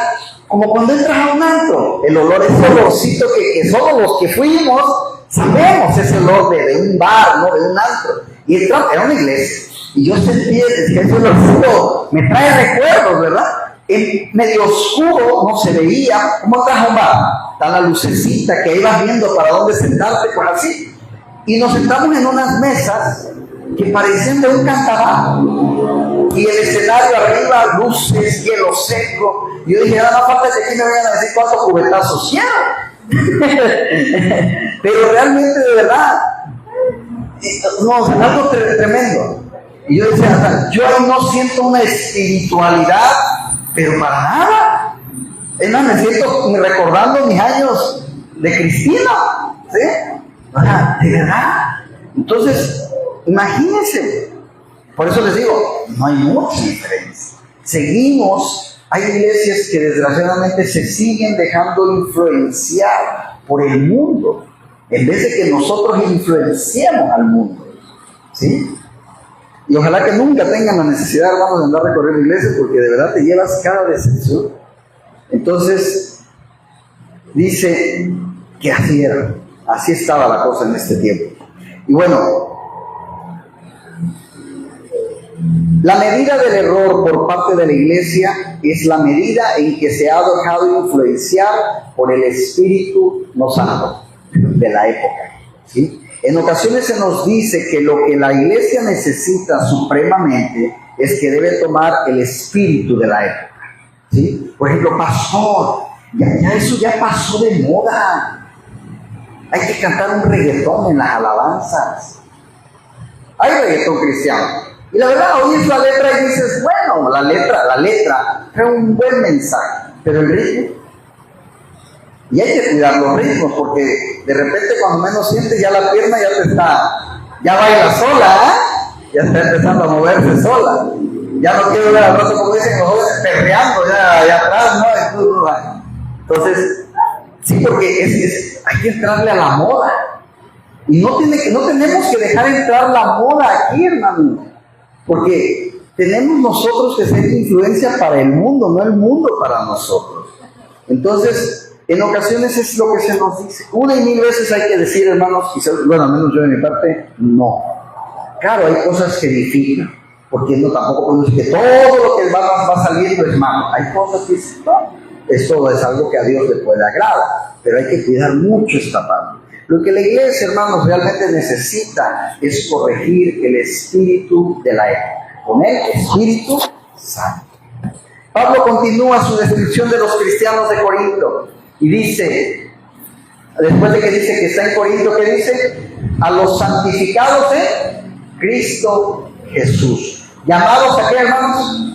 Speaker 1: como cuando entras a un antro. El olor, ese olorcito que solo los que fuimos sabemos, ese olor de un bar, ¿no? De un antro. Y entramos, era una iglesia. Y yo sentí que ese olorcito me trae recuerdos, ¿verdad? En medio oscuro no se veía. ¿Cómo entras a un bar? Está la lucecita que ibas viendo para dónde sentarte, pues así. Y nos sentamos en unas mesas que parecían de un cantabar. Y el escenario arriba, luces, hielo seco. Y yo dije, no falta que aquí me vayan a decir cuántos cubetazos quiero. Pero realmente, de verdad, no, algo tremendo. Y yo decía, yo no siento una espiritualidad, pero para nada. Es más, me siento recordando mis años de Cristina, ¿sí? De verdad. Entonces, imagínense. Por eso les digo, no hay mucha diferencia. Hay iglesias que desgraciadamente se siguen dejando influenciar por el mundo, en vez de que nosotros influenciemos al mundo, ¿sí? Y ojalá que nunca tengan la necesidad, hermanos, de andar recorriendo iglesias, porque de verdad te llevas cada decepción. Entonces, dice que así era, así estaba la cosa en este tiempo. Y bueno, la medida del error por parte de la iglesia es la medida en que se ha dejado influenciar por el espíritu no santo de la época, ¿sí? En ocasiones se nos dice que lo que la iglesia necesita supremamente es que debe tomar el espíritu de la época, ¿sí? Por ejemplo, pastor, ya eso ya pasó de moda. Hay que cantar un reggaetón en las alabanzas. Hay reggaetón cristiano. Y la verdad, oyes la letra y dices, bueno, la letra trae un buen mensaje, pero el ritmo. Y hay que cuidar los ritmos, porque de repente cuando menos sientes ya la pierna ya baila sola, ya está empezando a moverse sola. Ya no quiero ver al rato, como dicen los jóvenes, perreando ya atrás, ¿no? Entonces, sí, porque hay que entrarle a la moda. Y no tenemos que dejar entrar la moda aquí, hermano. Porque tenemos nosotros que ser influencia para el mundo, no el mundo para nosotros. Entonces, en ocasiones es lo que se nos dice. Una y mil veces hay que decir, hermanos, quizás, bueno, al menos yo de mi parte, no. Claro, hay cosas que edifican, porque no tampoco podemos decir que todo lo que va saliendo es malo. Hay cosas que esto es algo que a Dios le puede agradar, pero hay que cuidar mucho esta parte. Lo que la iglesia, hermanos, realmente necesita es corregir el espíritu de la época, con el Espíritu Santo. Pablo continúa su descripción de los cristianos de Corinto y dice, después de que dice que está en Corinto, ¿qué dice? A los santificados de Cristo Jesús. ¿Llamados a qué, hermanos?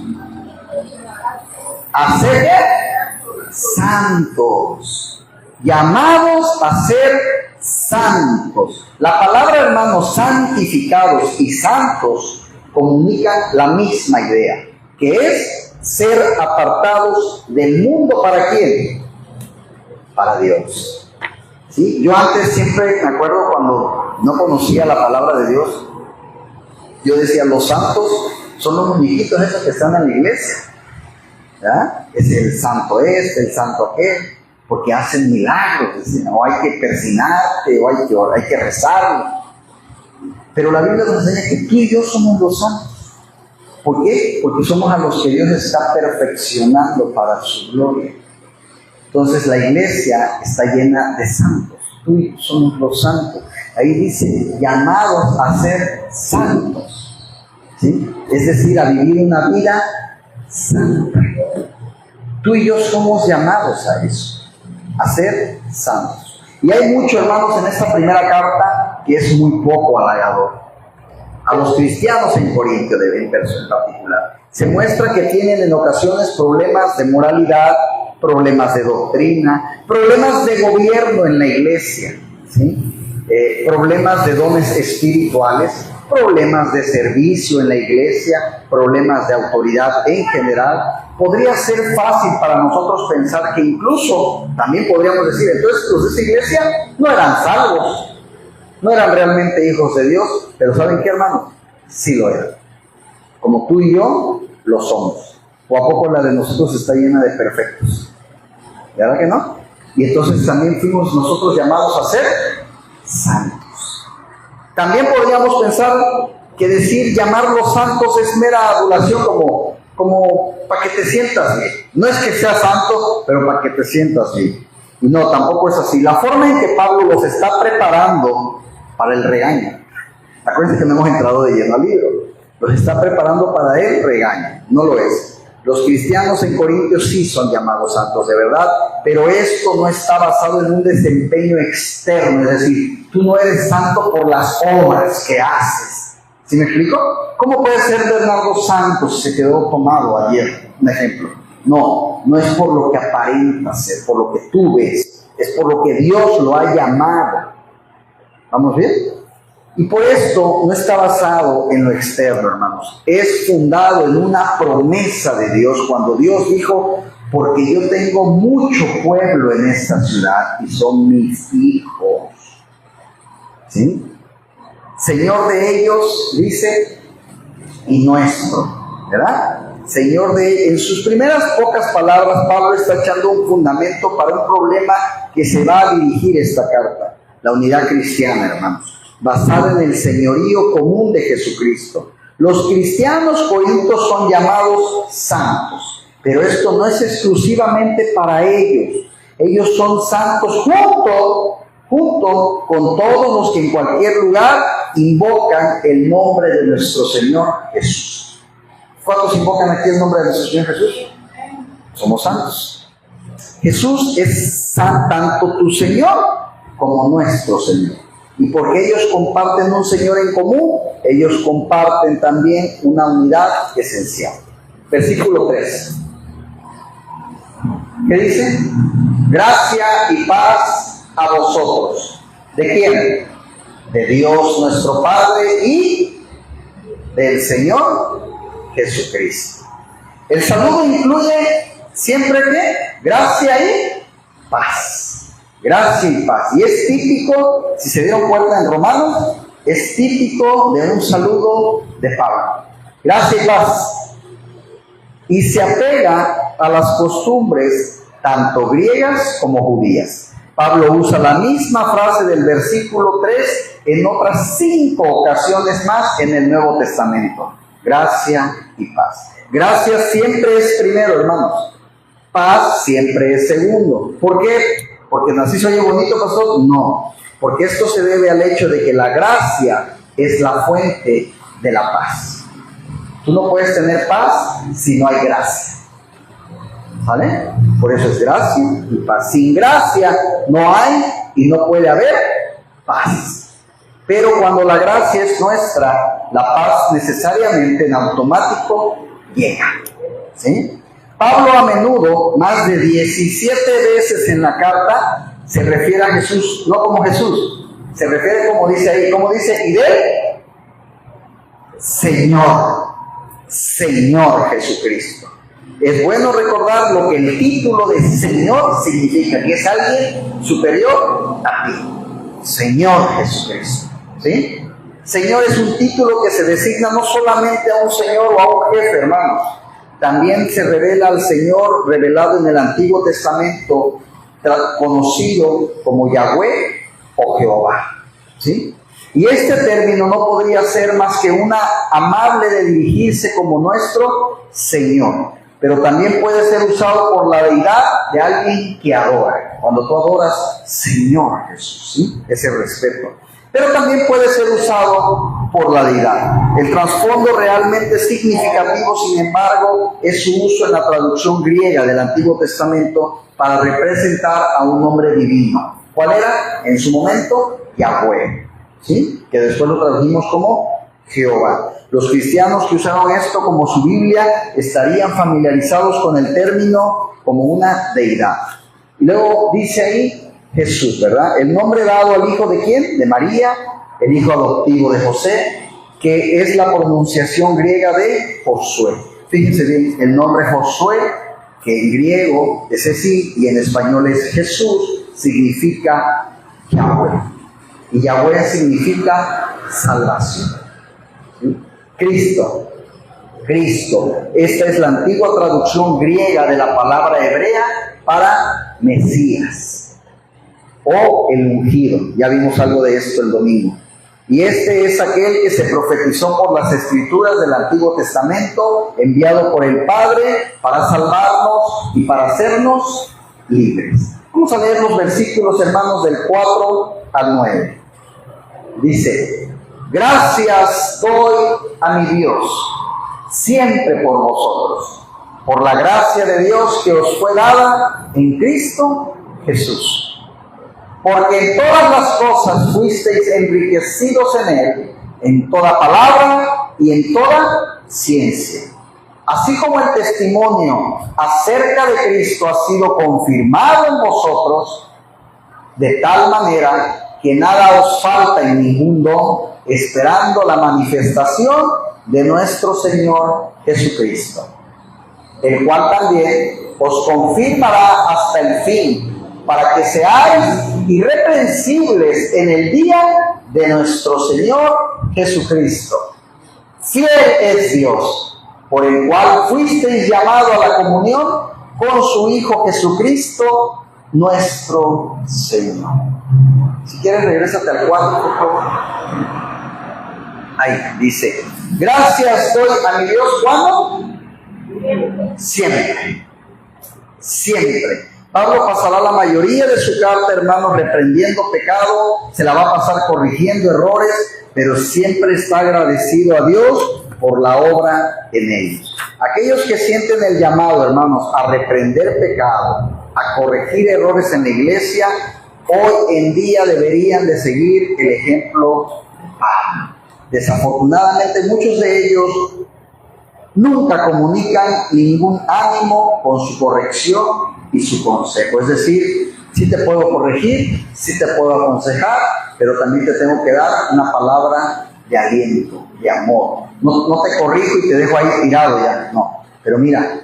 Speaker 1: A ser santos. Llamados a ser santos. La palabra, hermanos, santificados y santos comunican la misma idea, que es ser apartados del mundo. ¿Para quién? Para Dios. ¿Sí? Yo antes siempre me acuerdo cuando no conocía la palabra de Dios, yo decía, los santos son los muñequitos esos que están en la iglesia, ¿verdad? Es el santo el santo aquel, porque hacen milagros, decían, o hay que persignarte, o hay que rezar. Pero la Biblia nos enseña que tú y yo somos los santos. ¿Por qué? Porque somos a los que Dios está perfeccionando para su gloria. Entonces la iglesia está llena de santos. Tú y yo somos los santos. Ahí dice, llamados a ser santos, ¿sí? Es decir, a vivir una vida santa. Tú y yo somos llamados a eso, a ser santos. Y hay mucho, hermanos, en esta primera carta que es muy poco halagador. A los cristianos en Corinto, en particular, se muestra que tienen en ocasiones problemas de moralidad, problemas de doctrina, problemas de gobierno en la iglesia, ¿sí? Problemas de dones espirituales, problemas de servicio en la iglesia, problemas de autoridad en general. Podría ser fácil para nosotros pensar que incluso también podríamos decir, entonces los de esta iglesia no eran salvos, no eran realmente hijos de Dios, pero ¿saben qué, hermanos? Sí lo eran. Como tú y yo lo somos. ¿O a poco la de nosotros está llena de perfectos? ¿Verdad que no? Y entonces también fuimos nosotros llamados a ser santos. También podríamos pensar que decir llamarlos santos es mera adulación, como para que te sientas bien. No es que seas santo, pero para que te sientas bien. Y no, tampoco es así. La forma en que Pablo los está preparando para el regaño. Acuérdense que no hemos entrado de lleno al libro. Los está preparando para el regaño. No lo es. Los cristianos en Corintios sí son llamados santos de verdad, pero esto no está basado en un desempeño externo, es decir, tú no eres santo por las obras que haces. ¿Sí me explico? ¿Cómo puede ser Bernardo santo si se quedó tomado ayer? Un ejemplo. No es por lo que aparenta ser, por lo que tú ves, es por lo que Dios lo ha llamado. ¿Vamos bien? Y por esto no está basado en lo externo, hermanos. Es fundado en una promesa de Dios, cuando Dios dijo, porque yo tengo mucho pueblo en esta ciudad y son mis hijos. ¿Sí? Señor de ellos, dice, y nuestro, ¿verdad? Señor en sus primeras pocas palabras, Pablo está echando un fundamento para un problema que se va a dirigir esta carta, la unidad cristiana, hermanos, basada en el señorío común de Jesucristo. Los cristianos corintios son llamados santos, pero esto no es exclusivamente para ellos. Ellos son santos junto con todos los que en cualquier lugar invocan el nombre de nuestro Señor Jesús. ¿Cuántos invocan aquí el nombre de nuestro Señor Jesús? Somos santos. Jesús es tanto tu Señor como nuestro Señor. Y porque ellos comparten un Señor en común, ellos comparten también una unidad esencial. Versículo 3. ¿Qué dice? Gracia y paz a vosotros. ¿De quién? De Dios nuestro Padre y del Señor Jesucristo. El saludo incluye siempre ¿qué? Gracia y paz. Gracia y paz. Y es típico, si se dieron cuenta en Romanos, es típico de un saludo de Pablo. Gracia y paz. Y se apega a las costumbres tanto griegas como judías. Pablo usa la misma frase del versículo 3 en otras 5 ocasiones más en el Nuevo Testamento. Gracia y paz. Gracia siempre es primero, hermanos. Paz siempre es segundo. ¿Por qué? ¿Porque así se oye bonito, pastor? No. Porque esto se debe al hecho de que la gracia es la fuente de la paz. Tú no puedes tener paz si no hay gracia. ¿Vale? Por eso es gracia y paz. Sin gracia no hay y no puede haber paz. Pero cuando la gracia es nuestra, la paz necesariamente en automático llega. ¿Sí? Pablo a menudo, más de 17 veces en la carta, se refiere a Jesús, no como Jesús, se refiere como dice ahí, como dice, y de Señor Jesucristo. Es bueno recordar lo que el título de Señor significa, que es alguien superior a ti. Señor Jesucristo. ¿Sí? Señor es un título que se designa no solamente a un señor o a un jefe, hermanos. También se revela al Señor revelado en el Antiguo Testamento, conocido como Yahweh o Jehová. ¿Sí? Y este término no podría ser más que una amable de dirigirse como nuestro Señor. Pero también puede ser usado por la deidad de alguien que adora. Cuando tú adoras, Señor Jesús, ¿sí? Ese respeto. Pero también puede ser usado por la deidad. El trasfondo realmente significativo, sin embargo, es su uso en la traducción griega del Antiguo Testamento para representar a un hombre divino. ¿Cuál era? En su momento, Yahweh, ¿sí? Que después lo tradujimos como Jehová. Los cristianos que usaron esto como su Biblia estarían familiarizados con el término como una deidad. Y luego dice ahí Jesús, ¿verdad? El nombre dado al hijo de ¿quién? De María, el hijo adoptivo de José, que es la pronunciación griega de Josué. Fíjense bien, el nombre Josué, que en griego es así y en español es Jesús, significa Yahweh. Y Yahweh significa salvación. ¿Sí? Cristo. Esta es la antigua traducción griega de la palabra hebrea para Mesías o el ungido. Ya vimos algo de esto el domingo. Y este es aquel que se profetizó por las escrituras del Antiguo Testamento, enviado por el Padre para salvarnos y para hacernos libres. Vamos a leer los versículos, hermanos, del 4 al 9. Dice: gracias doy a mi Dios siempre por vosotros, por la gracia de Dios que os fue dada en Cristo Jesús. Porque en todas las cosas fuisteis enriquecidos en Él, en toda palabra y en toda ciencia. Así como el testimonio acerca de Cristo ha sido confirmado en vosotros, de tal manera que nada os falta en ningún don, esperando la manifestación de nuestro Señor Jesucristo, el cual también os confirmará hasta el fin, para que seáis irreprensibles en el día de nuestro Señor Jesucristo. Fiel es Dios, por el cual fuisteis llamado a la comunión con su Hijo Jesucristo, nuestro Señor. Si quieres, regrésate al 4, por favor. Ahí dice: gracias doy a mi Dios, ¿cuándo? Siempre. Siempre. Pablo pasará la mayoría de su carta, hermanos, reprendiendo pecado, se la va a pasar corrigiendo errores, pero siempre está agradecido a Dios por la obra en ellos. Aquellos que sienten el llamado, hermanos, a reprender pecado, a corregir errores en la iglesia, hoy en día deberían de seguir el ejemplo de Pablo. Desafortunadamente, muchos de ellos nunca comunican ningún ánimo con su corrección y su consejo. Es decir, sí te puedo corregir, sí te puedo aconsejar, pero también te tengo que dar una palabra de aliento, de amor. No te corrijo y te dejo ahí tirado ya, no. Pero mira,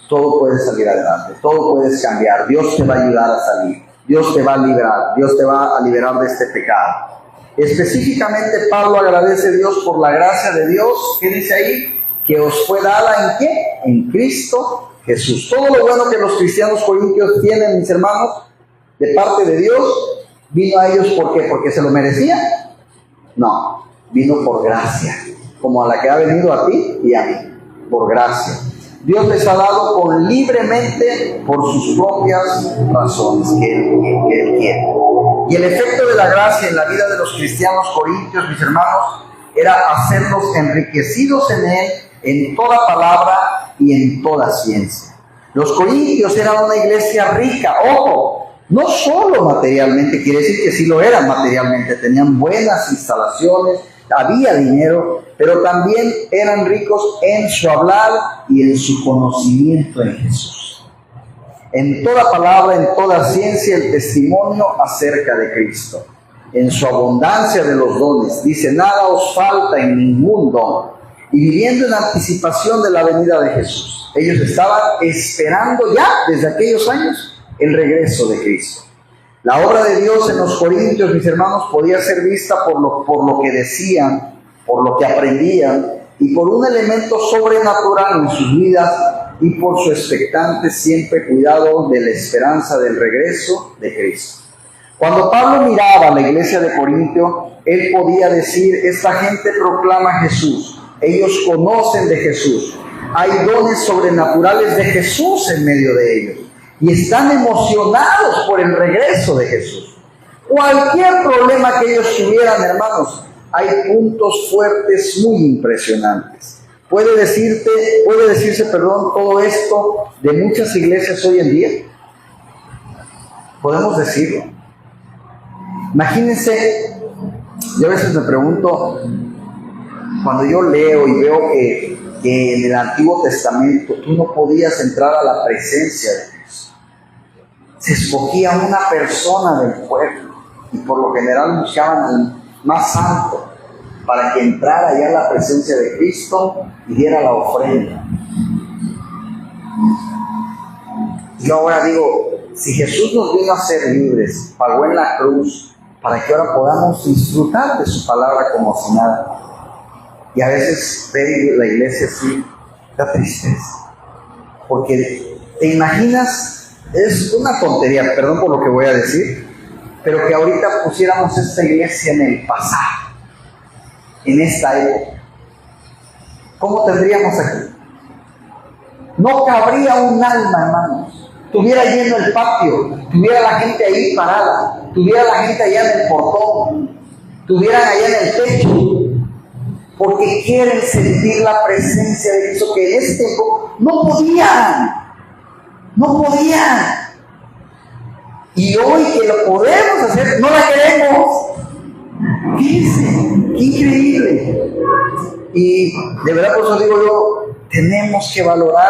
Speaker 1: todo puede salir adelante, todo puedes cambiar. Dios te va a ayudar a salir, Dios te va a librar, Dios te va a liberar de este pecado. Específicamente, Pablo agradece a Dios por la gracia de Dios, que dice ahí, que os fue dada ¿en qué? En Cristo Jesús. Todo lo bueno que los cristianos corintios tienen, mis hermanos, de parte de Dios, vino a ellos ¿por qué? ¿Porque se lo merecían? No, vino por gracia, como a la que ha venido a ti y a mí, por gracia. Dios les ha dado libremente por sus propias razones que Él quiere. Y el efecto de la gracia en la vida de los cristianos corintios, mis hermanos, era hacerlos enriquecidos en Él, en toda palabra y en toda ciencia. Los corintios eran una iglesia rica, ojo, no solo materialmente, quiere decir que sí lo eran materialmente, tenían buenas instalaciones, había dinero, pero también eran ricos en su hablar y en su conocimiento en Jesús. En toda palabra, en toda ciencia, el testimonio acerca de Cristo. En su abundancia de los dones, dice, nada os falta en ningún don. Y viviendo en anticipación de la venida de Jesús. Ellos estaban esperando ya, desde aquellos años, el regreso de Cristo. La obra de Dios en los corintios, mis hermanos, podía ser vista por lo que decían, por lo que aprendían, y por un elemento sobrenatural en sus vidas, y por su expectante siempre cuidado de la esperanza del regreso de Cristo. Cuando Pablo miraba a la iglesia de Corintio, él podía decir, esta gente proclama a Jesús, ellos conocen de Jesús, hay dones sobrenaturales de Jesús en medio de ellos, y están emocionados por el regreso de Jesús. Cualquier problema que ellos tuvieran, hermanos, hay puntos fuertes muy impresionantes. Puede decirse, todo esto de muchas iglesias hoy en día. Podemos decirlo. Imagínense, yo a veces me pregunto, cuando yo leo y veo que en el Antiguo Testamento tú no podías entrar a la presencia de Dios. Se escogía una persona del pueblo y por lo general buscaban al más santo para que entrara ya a la presencia de Cristo y diera la ofrenda. Yo ahora digo, si Jesús nos vino a ser libres, pagó en la cruz, para que ahora podamos disfrutar de su palabra como si nada. Y a veces ver la iglesia así da tristeza. Porque te imaginas, es una tontería, perdón por lo que voy a decir, pero que ahorita pusiéramos esta iglesia en el pasado, en esta época. ¿Cómo tendríamos aquí? No cabría un alma, hermanos. Tuviera lleno el patio, tuviera la gente ahí parada, tuviera la gente allá en el portón, tuvieran allá en el techo, porque quieren sentir la presencia de Cristo, que en este tiempo no podían. Y hoy que lo podemos hacer, no la queremos. Fíjense, qué increíble. Y de verdad, por eso digo yo, tenemos que valorar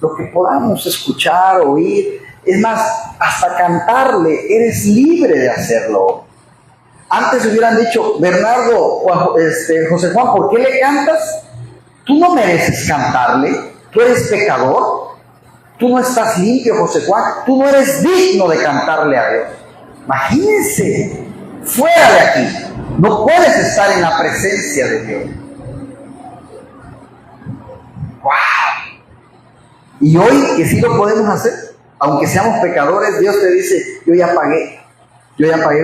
Speaker 1: lo que podamos escuchar, oír. Es más, hasta cantarle, eres libre de hacerlo. Antes hubieran dicho, Bernardo, José Juan, ¿por qué le cantas? Tú no mereces cantarle, tú eres pecador, tú no estás limpio, José Juan, tú no eres digno de cantarle a Dios. Imagínense, fuera de aquí, no puedes estar en la presencia de Dios. Y hoy que sí lo podemos hacer, aunque seamos pecadores, Dios te dice, yo ya pagué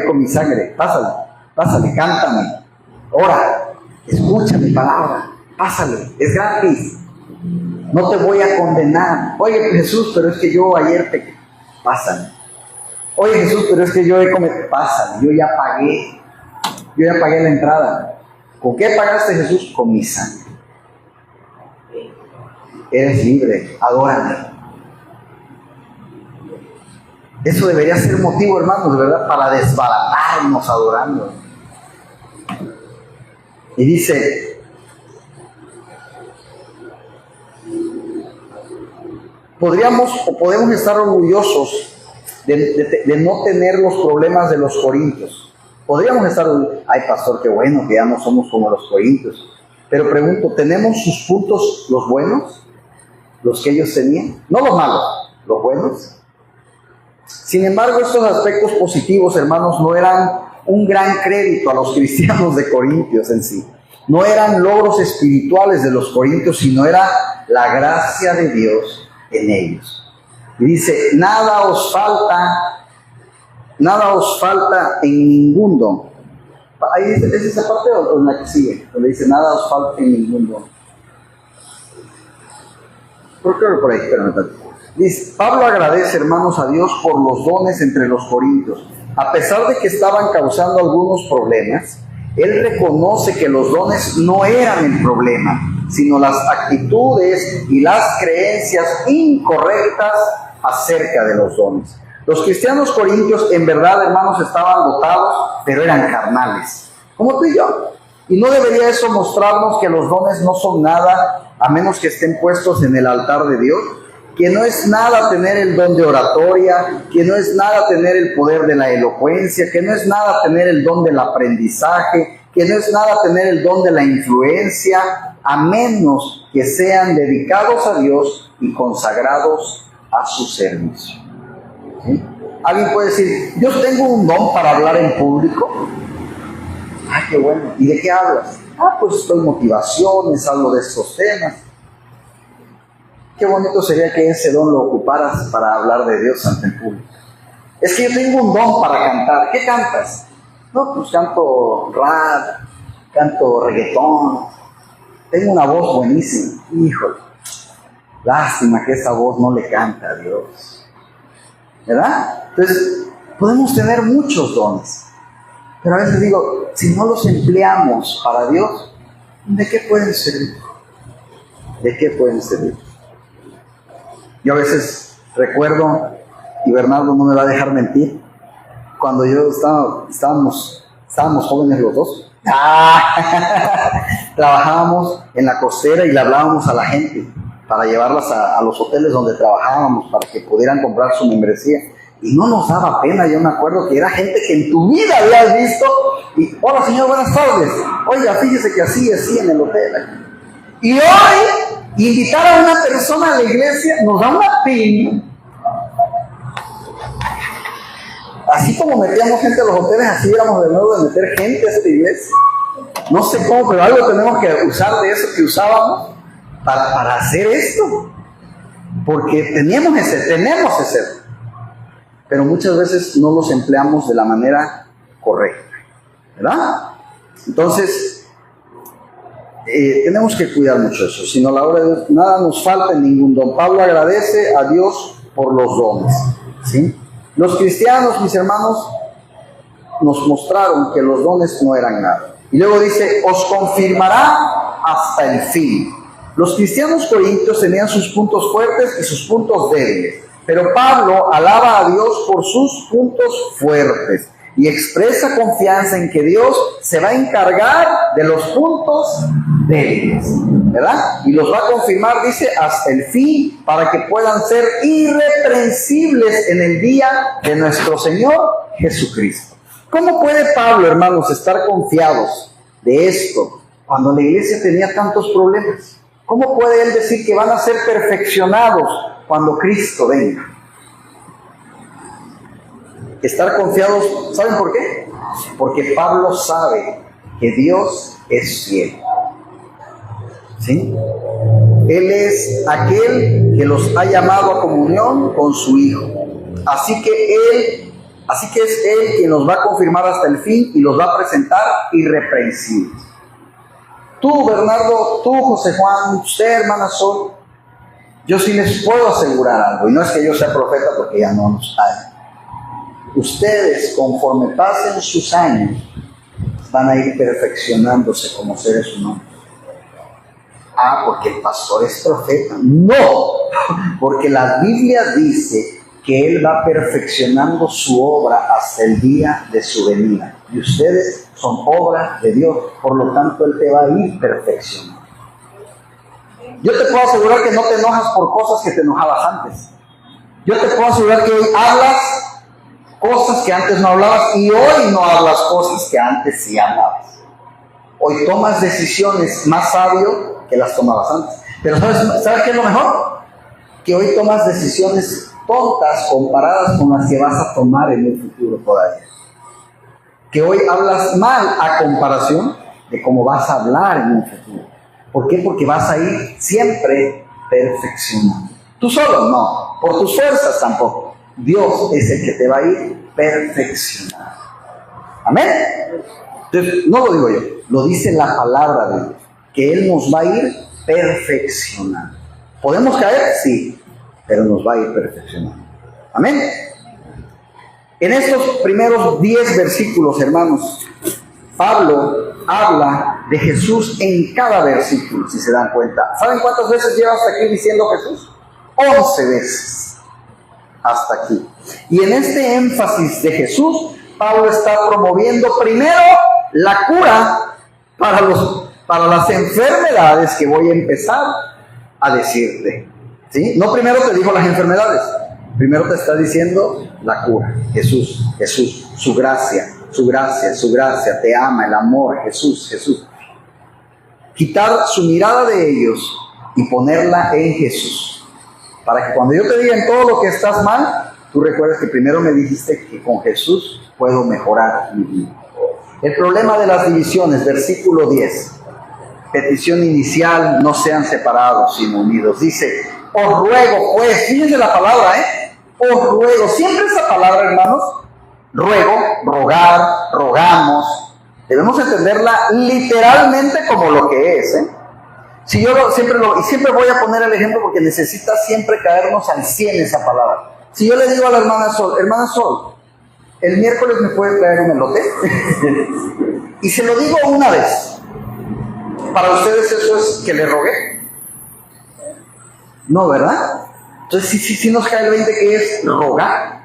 Speaker 1: con mi sangre, pásale, cántame, ora, escucha mi palabra, pásale, es gratis, no te voy a condenar. Oye Jesús, pero es que yo ayer pequé, pásale. Oye Jesús, pero es que yo he cometido, pásale, yo ya pagué la entrada. ¿Con qué pagaste, Jesús? Con mi sangre. Eres libre, adórame. Eso debería ser motivo, hermanos, de verdad, para desbaratarnos adorando. Y dice, podemos estar orgullosos de no tener los problemas de los corintios. Podríamos estar, ay pastor, qué bueno que ya no somos como los corintios. Pero pregunto, ¿tenemos sus puntos los buenos? Los que ellos tenían, no los malos, los buenos. Sin embargo, estos aspectos positivos, hermanos, no eran un gran crédito a los cristianos de Corintios en sí. No eran logros espirituales de los corintios, sino era la gracia de Dios en ellos. Y dice, nada os falta en ningún don. Ahí dice, ¿es esa parte o en la que sigue? Donde dice, nada os falta en ningún don. Por ahí, espérame. Dice, Pablo agradece, hermanos, a Dios por los dones entre los corintios. A pesar de que estaban causando algunos problemas, él reconoce que los dones no eran el problema, sino las actitudes y las creencias incorrectas acerca de los dones. Los cristianos corintios, en verdad, hermanos, estaban dotados, pero eran carnales, como tú y yo. Y no debería eso mostrarnos que los dones no son nada, a menos que estén puestos en el altar de Dios, que no es nada tener el don de oratoria, que no es nada tener el poder de la elocuencia, que no es nada tener el don del aprendizaje, que no es nada tener el don de la influencia, a menos que sean dedicados a Dios y consagrados a su servicio. ¿Sí? Alguien puede decir, yo tengo un don para hablar en público. ¡Ay, qué bueno! ¿Y de qué hablas? Pues doy motivaciones, hablo de estos temas. Qué bonito sería que ese don lo ocuparas para hablar de Dios ante el público. Es que yo tengo un don para cantar. ¿Qué cantas? No, pues canto rap, canto reggaetón. Tengo una voz buenísima. Híjole, lástima que esa voz no le canta a Dios. ¿Verdad? Entonces, podemos tener muchos dones. Pero a veces digo, si no los empleamos para Dios, ¿de qué pueden servir? ¿De qué pueden servir? Yo a veces recuerdo, y Bernardo no me va a dejar mentir, cuando yo estábamos jóvenes los dos, trabajábamos en la costera y le hablábamos a la gente para llevarlas a los hoteles donde trabajábamos para que pudieran comprar su membresía. Y no nos daba pena. Yo me acuerdo que era gente que en tu vida habías visto. Y, hola señor, buenas tardes. Oiga, fíjese que así en el hotel. Y hoy, invitar a una persona a la iglesia nos da una pena. Así como metíamos gente a los hoteles, así éramos de nuevo de meter gente a esta iglesia. No sé cómo, pero algo tenemos que usar de eso que usábamos para hacer esto. Porque tenemos ese. Pero muchas veces no los empleamos de la manera correcta, ¿verdad? Entonces, tenemos que cuidar mucho eso. Sino a la hora de Dios, nada nos falta en ningún don. Pablo agradece a Dios por los dones, ¿sí? Los cristianos, mis hermanos, nos mostraron que los dones no eran nada. Y luego dice, os confirmará hasta el fin. Los cristianos corintios tenían sus puntos fuertes y sus puntos débiles. Pero Pablo alaba a Dios por sus puntos fuertes y expresa confianza en que Dios se va a encargar de los puntos débiles, ¿verdad? Y los va a confirmar, dice, hasta el fin, para que puedan ser irreprensibles en el día de nuestro Señor Jesucristo. ¿Cómo puede Pablo, hermanos, estar confiados de esto cuando la iglesia tenía tantos problemas? ¿Cómo puede él decir que van a ser perfeccionados cuando Cristo venga? Estar confiados, ¿saben por qué? Porque Pablo sabe que Dios es fiel, ¿sí? Él es aquel que los ha llamado a comunión con su Hijo. Así que es Él quien los va a confirmar hasta el fin y los va a presentar irreprensibles. Tú, Bernardo, tú, José Juan, usted, hermana Sol, yo sí les puedo asegurar algo, y no es que yo sea profeta porque ya no nos hay. Ustedes, conforme pasen sus años, van a ir perfeccionándose como seres humanos. Ah, porque el pastor es profeta. No, porque la Biblia dice que Él va perfeccionando su obra hasta el día de su venida. Y ustedes son obra de Dios, por lo tanto Él te va a ir perfeccionando. Yo te puedo asegurar que no te enojas por cosas que te enojabas antes. Yo te puedo asegurar que hoy hablas cosas que antes no hablabas y hoy no hablas cosas que antes sí hablabas. Hoy tomas decisiones más sabio que las tomabas antes. Pero ¿sabes qué es lo mejor? Que hoy tomas decisiones tontas comparadas con las que vas a tomar en el futuro todavía. Que hoy hablas mal a comparación de cómo vas a hablar en un futuro. ¿Por qué? Porque vas a ir siempre perfeccionando. Tú solo no, por tus fuerzas tampoco. Dios es el que te va a ir perfeccionando. Amén. Entonces, no lo digo yo, lo dice la palabra de Dios, que Él nos va a ir perfeccionando. ¿Podemos caer? Sí, pero nos va a ir perfeccionando. Amén. En estos primeros 10 versículos, hermanos, Pablo habla de Jesús en cada versículo, si se dan cuenta. ¿Saben cuántas veces lleva hasta aquí diciendo Jesús? 11 veces hasta aquí. Y en este énfasis de Jesús, Pablo está promoviendo primero la cura para las enfermedades que voy a empezar a decirte. ¿Sí? No primero te dijo las enfermedades, primero te está diciendo la cura. Jesús, su gracia, te ama, el amor, Jesús. Quitar su mirada de ellos y ponerla en Jesús. Para que cuando yo te diga en todo lo que estás mal, tú recuerdes que primero me dijiste que con Jesús puedo mejorar mi vida. El problema de las divisiones, versículo 10. Petición inicial, no sean separados sino unidos. Dice, os ruego, pues, fíjense la palabra, os ruego. Siempre esa palabra, hermanos, ruego, rogar, rogamos, debemos entenderla literalmente como lo que es, Si yo siempre voy a poner el ejemplo porque necesita siempre caernos al 100 esa palabra. Si yo le digo a la hermana Sol, el miércoles me puede traer un elote, y se lo digo una vez, ¿para ustedes eso es que le rogué? No, ¿verdad? Entonces sí nos cae el 20 que es rogar.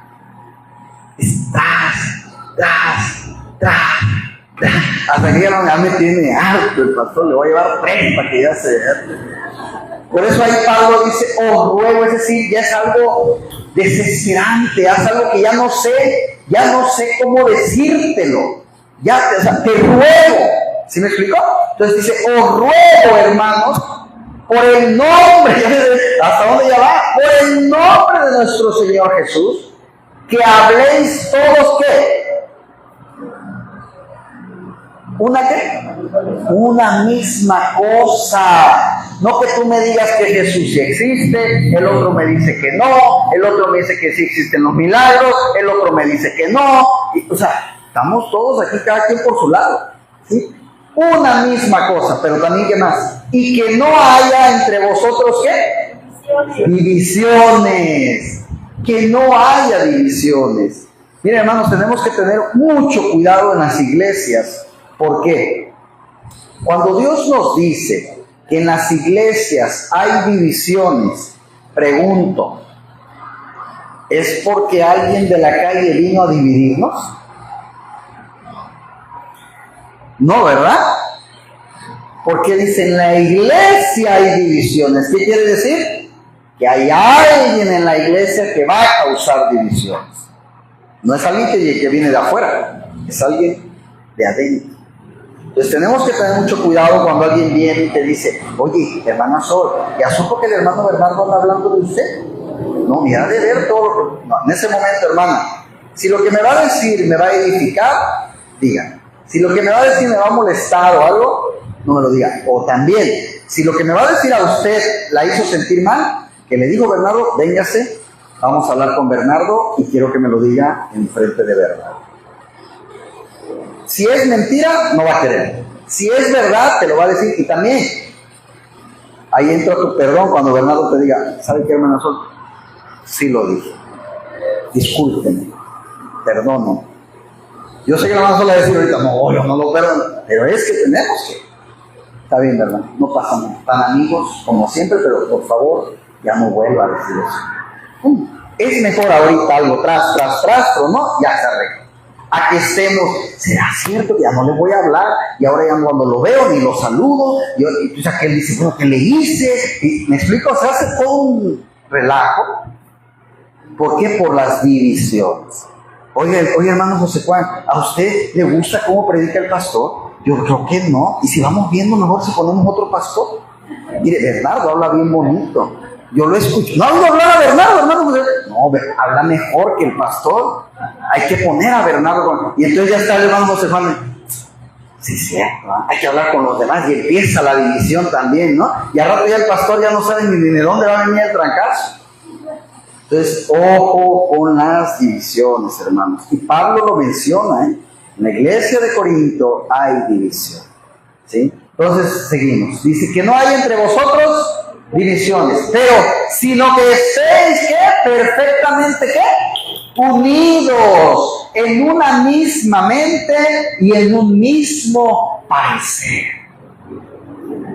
Speaker 1: Es tras. Hasta que ya me tiene harto el pastor, le voy a llevar 3 para que ya se vea. Por eso ahí Pablo dice, os ruego, es decir, ya es algo desesperante, es algo que ya no sé cómo decírtelo. Te ruego. ¿Sí me explicó? Entonces dice, os ruego, hermanos, por el nombre, ¿hasta dónde ya va? Por el nombre de nuestro Señor Jesús, que habléis todos, ¿qué? ¿Una qué? Una misma cosa. No que tú me digas que Jesús sí existe, el otro me dice que no, el otro me dice que sí existen los milagros, el otro me dice que no. Estamos todos aquí, cada quien por su lado, ¿sí? Una misma cosa, pero también, ¿qué más? Y que no haya entre vosotros, ¿qué? Divisiones. Que no haya divisiones. Miren, hermanos, tenemos que tener mucho cuidado en las iglesias. ¿Por qué? Cuando Dios nos dice que en las iglesias hay divisiones, pregunto, ¿es porque alguien de la calle vino a dividirnos? No, ¿verdad? Porque dice, en la iglesia hay divisiones. ¿Qué quiere decir? Que hay alguien en la iglesia que va a causar divisiones. No es alguien que viene de afuera, es alguien de adentro. Entonces tenemos que tener mucho cuidado cuando alguien viene y te dice, oye, hermana Sol, ¿ya supo que el hermano Bernardo anda hablando de usted? No, mira de ver todo. No, en ese momento, hermana, si lo que me va a decir me va a edificar, diga. Si lo que me va a decir me va a molestar o algo, no me lo diga. O también, si lo que me va a decir a usted la hizo sentir mal, que le dijo Bernardo, véngase, vamos a hablar con Bernardo y quiero que me lo diga en frente de Bernardo. Si es mentira, no va a querer. Si es verdad, te lo va a decir. Y también, ahí entra tu perdón cuando Bernardo te diga, ¿sabe qué, hermano Sol? Sí lo dije. Discúlpeme, perdono. Yo sé que la hermana Sol va a decir ahorita, no, yo no lo perdono, pero es que tenemos que. Está bien, ¿verdad? No pasa nada. Están amigos, como siempre, pero por favor, ya no vuelva a decir eso. Es mejor ahorita algo tras, pero no, ya se arregla. A que estemos, ¿será cierto que ya no le voy a hablar? Y ahora ya cuando lo veo ni lo saludo. Y entonces aquel dice, bueno, ¿qué le hice? Y me explico, se hace todo un relajo. ¿Por qué? Por las divisiones. Oye, hermano José Juan, ¿a usted le gusta cómo predica el pastor? Yo creo que no. Y si vamos viendo, mejor si ponemos otro pastor. Mire, Bernardo habla bien bonito. Yo lo escucho. No hablo hablar a Bernardo, hermano. No, habla mejor que el pastor. Hay que poner a Bernardo. Y entonces ya está el hermano José Juan. Sí, cierto. Hay que hablar con los demás. Y empieza la división también, ¿no? Y al rato ya el pastor ya no sabe ni de dónde va a venir el trancazo. Entonces, ojo con las divisiones, hermanos. Y Pablo lo menciona, ¿eh? En la iglesia de Corinto hay división. ¿Sí? Entonces, seguimos. Dice que no hay entre vosotros divisiones, pero sino que estéis, ¿qué? Perfectamente, ¿qué? Unidos en una misma mente y en un mismo parecer.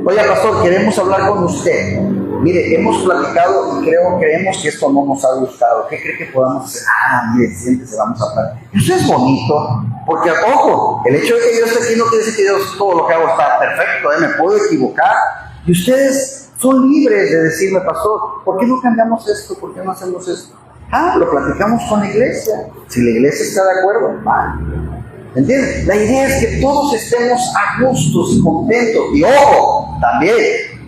Speaker 1: Oiga, pastor, queremos hablar con usted. Mire, hemos platicado y creemos que esto no nos ha gustado. ¿Qué cree que podamos hacer? Mire, siéntese, vamos a hablar. Eso es bonito, porque, ojo, el hecho de que yo esté aquí no quiere decir que yo todo lo que hago está perfecto, me puedo equivocar. Y ustedes son libres de decirme, pastor, ¿por qué no cambiamos esto? ¿Por qué no hacemos esto? Lo platicamos con la iglesia. Si la iglesia está de acuerdo, ¿entiendes? La idea es que todos estemos a gustos y contentos. Y ojo, también,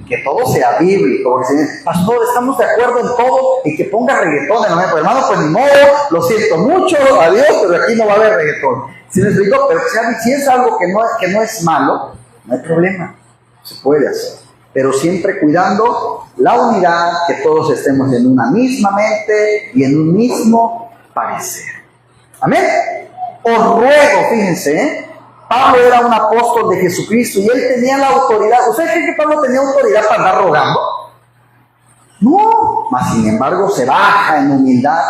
Speaker 1: que todo sea bíblico. Porque si, pastor, estamos de acuerdo en todo y que ponga reggaetón en la mesa. Hermano, pues ni modo, lo siento mucho, adiós, pero aquí no va a haber reggaetón. ¿Sí me explico? Pero si es algo que no es malo, no hay problema. Se puede hacer. Pero siempre cuidando la unidad, que todos estemos en una misma mente y en un mismo parecer. Amén. Os ruego, fíjense, Pablo era un apóstol de Jesucristo y él tenía la autoridad. ¿Ustedes creen que Pablo tenía autoridad para andar rogando? No, mas sin embargo se baja en humildad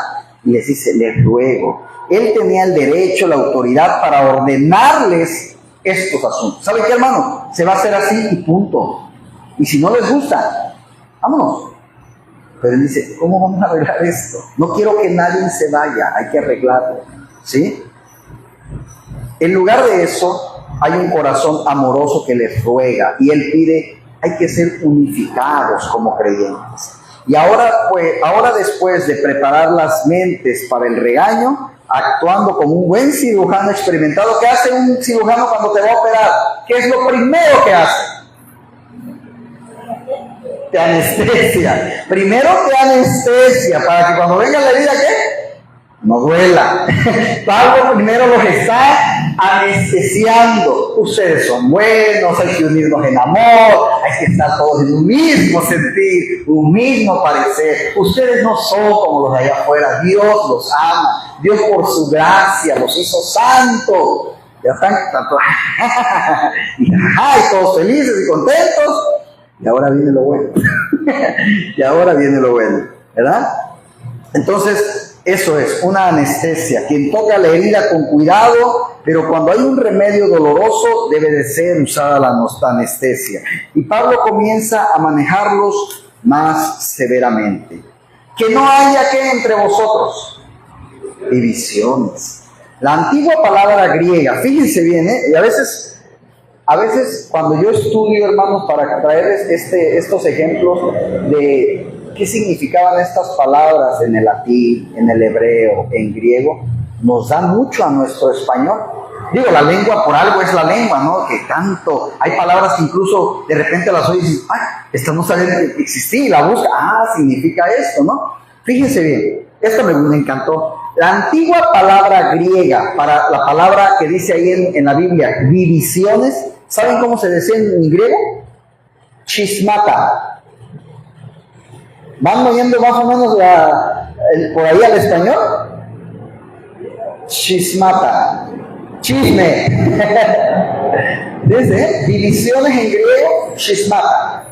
Speaker 1: y les dice, les ruego. Él tenía el derecho, la autoridad para ordenarles estos asuntos. ¿Saben qué, hermano? Se va a hacer así y punto. Y si no les gusta, vámonos. Pero él dice, ¿cómo vamos a arreglar esto? No quiero que nadie se vaya, hay que arreglarlo. ¿Sí? En lugar de eso, hay un corazón amoroso que les ruega y él pide, hay que ser unificados como creyentes. Y ahora después de preparar las mentes para el regaño, actuando como un buen cirujano experimentado, ¿qué hace un cirujano cuando te va a operar? ¿Qué es lo primero que hace? Te anestesia. Primero te anestesia para que cuando venga la herida, ¿qué? No duela. Pablo primero los está anestesiando. Ustedes son buenos, hay que unirnos en amor, hay que estar todos en un mismo sentir, un mismo parecer. Ustedes no son como los de allá afuera. Dios los ama. Dios por su gracia los hizo santos. Ya están tanto, y todos felices y contentos. Y ahora viene lo bueno. ¿Verdad? Entonces, eso es una anestesia. Quien toca la herida con cuidado, pero cuando hay un remedio doloroso, debe de ser usada la anestesia. Y Pablo comienza a manejarlos más severamente. Que no haya que entre vosotros divisiones. La antigua palabra griega, fíjense bien, y a veces cuando yo estudio, hermanos, para traerles estos ejemplos de qué significaban estas palabras en el latín, en el hebreo, en griego, nos da mucho a nuestro español. Digo, la lengua por algo es la lengua, ¿no? Que tanto, hay palabras que incluso de repente las oyes y dices, esta no sabe existir, la busca, significa esto, ¿no? Fíjense bien, esto me encantó. La antigua palabra griega para la palabra que dice ahí en la Biblia, divisiones, ¿saben cómo se decía en griego? Chismata. ¿Van oyendo más o menos por ahí al español? Chismata, chisme. Dice, divisiones en griego, chismata.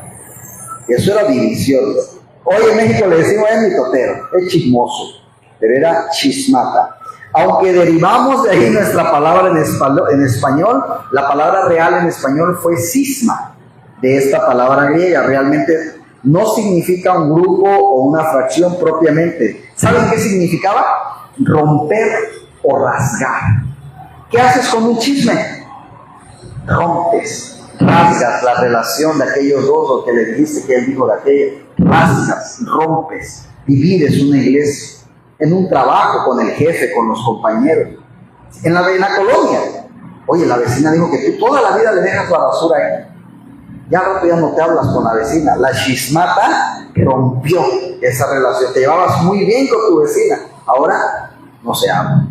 Speaker 1: Y eso era división. Hoy en México le decimos es mitotero, es chismoso, pero era chismata. Aunque derivamos de ahí nuestra palabra en español, la palabra real en español fue cisma, de esta palabra griega. Realmente no significa un grupo o una fracción propiamente. ¿Saben qué significaba? Romper o rasgar. ¿Qué haces con un chisme? Rompes, rasgas la relación de aquellos dos, o que le dijiste que él dijo de aquella. Rasgas, rompes, divides una iglesia, en un trabajo, con el jefe, con los compañeros, en la colonia. Oye, la vecina dijo que tú toda la vida le dejas la basura ahí. Ya rápido no te hablas con la vecina. La chismata rompió esa relación. Te llevabas muy bien con tu vecina. Ahora no se habla.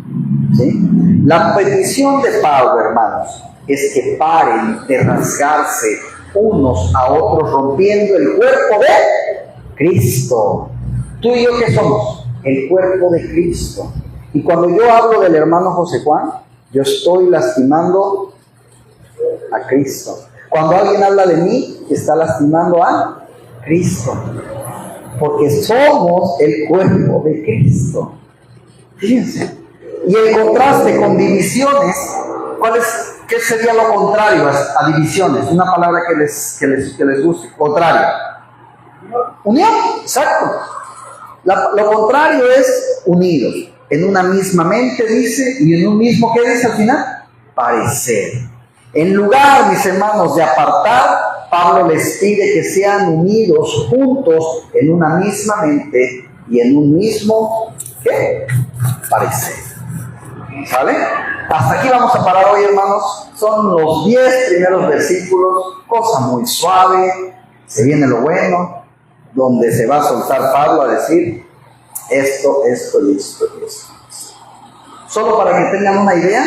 Speaker 1: ¿Sí? La petición de Pablo, hermanos, es que paren de rasgarse unos a otros, rompiendo el cuerpo de Cristo. ¿Tú y yo qué somos? El cuerpo de Cristo. Y cuando yo hablo del hermano José Juan, yo estoy lastimando a Cristo. Cuando alguien habla de mí, está lastimando a Cristo. Porque somos el cuerpo de Cristo. Fíjense. Y el contraste con divisiones, ¿qué sería lo contrario a divisiones? Una palabra que les guste. Contrario. Unión, exacto. Lo contrario es unidos. En una misma mente, dice, y en un mismo, ¿qué dice al final? Parecer. En lugar, mis hermanos, de apartar, Pablo les pide que sean unidos juntos en una misma mente y en un mismo, ¿qué? Parecer. ¿Sale? Hasta aquí vamos a parar hoy, hermanos. Son los 10 primeros versículos, cosa muy suave. Se viene lo bueno, donde se va a soltar Pablo a decir esto y esto. Solo para que tengan una idea,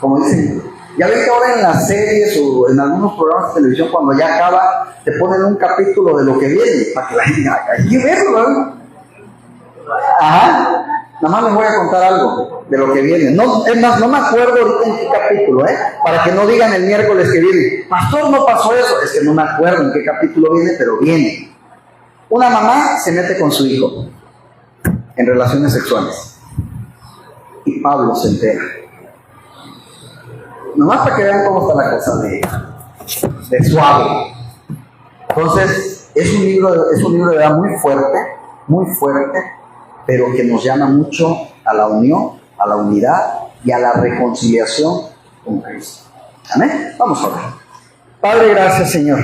Speaker 1: como dicen, ya ven que ahora en las series o en algunos programas de televisión, cuando ya acaba, te ponen un capítulo de lo que viene, para que la gente hay que verlo, ¿no? Ajá. Nada más les voy a contar algo de lo que viene. No, es más, no me acuerdo ahorita en qué capítulo, para que no digan el miércoles que viene, pastor, no pasó eso. Es que no me acuerdo en qué capítulo viene, pero viene. Una mamá se mete con su hijo en relaciones sexuales y Pablo se entera. Nomás para que vean cómo está la cosa de suave. Entonces, es un libro de verdad muy fuerte, pero que nos llama mucho a la unión, a la unidad y a la reconciliación con Cristo. Amén. Vamos a orar. Padre, gracias, Señor.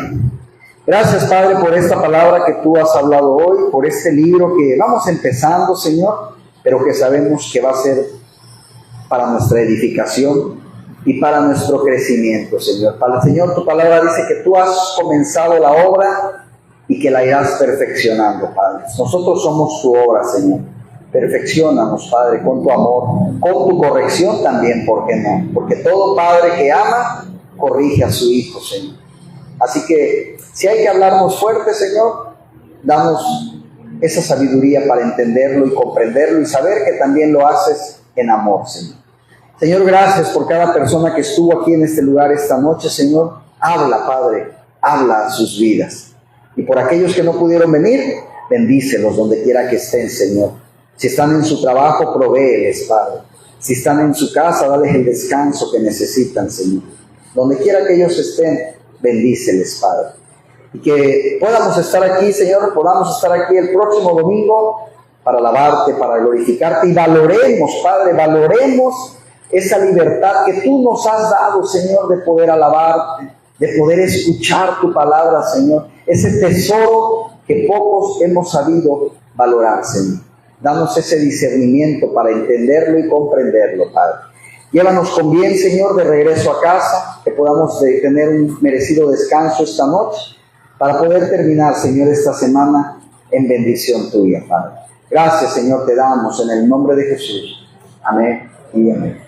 Speaker 1: Gracias, Padre, por esta palabra que tú has hablado hoy, por este libro que vamos empezando, Señor, pero que sabemos que va a ser para nuestra edificación y para nuestro crecimiento, Señor. Señor, tu palabra dice que tú has comenzado la obra y que la irás perfeccionando, Padre. Nosotros somos tu obra, Señor. Perfecciónanos, Padre, con tu amor, con tu corrección también, ¿por qué no? Porque todo padre que ama, corrige a su hijo, Señor. Así que, si hay que hablarnos fuerte, Señor, danos esa sabiduría para entenderlo y comprenderlo y saber que también lo haces en amor, Señor. Señor, gracias por cada persona que estuvo aquí en este lugar esta noche, Señor. Habla, Padre, habla a sus vidas. Y por aquellos que no pudieron venir, bendícelos donde quiera que estén, Señor. Si están en su trabajo, provéeles, Padre. Si están en su casa, dales el descanso que necesitan, Señor. Donde quiera que ellos estén, bendíceles, Padre. Y que podamos estar aquí, Señor, podamos estar aquí el próximo domingo para alabarte, para glorificarte y valoremos, Padre, valoremos esa libertad que tú nos has dado, Señor, de poder alabarte, de poder escuchar tu palabra, Señor. Ese tesoro que pocos hemos sabido valorar, Señor. Danos ese discernimiento para entenderlo y comprenderlo, Padre. Llévanos con bien, Señor, de regreso a casa, que podamos tener un merecido descanso esta noche, para poder terminar, Señor, esta semana en bendición tuya, Padre. Gracias, Señor, te damos en el nombre de Jesús. Amén y amén.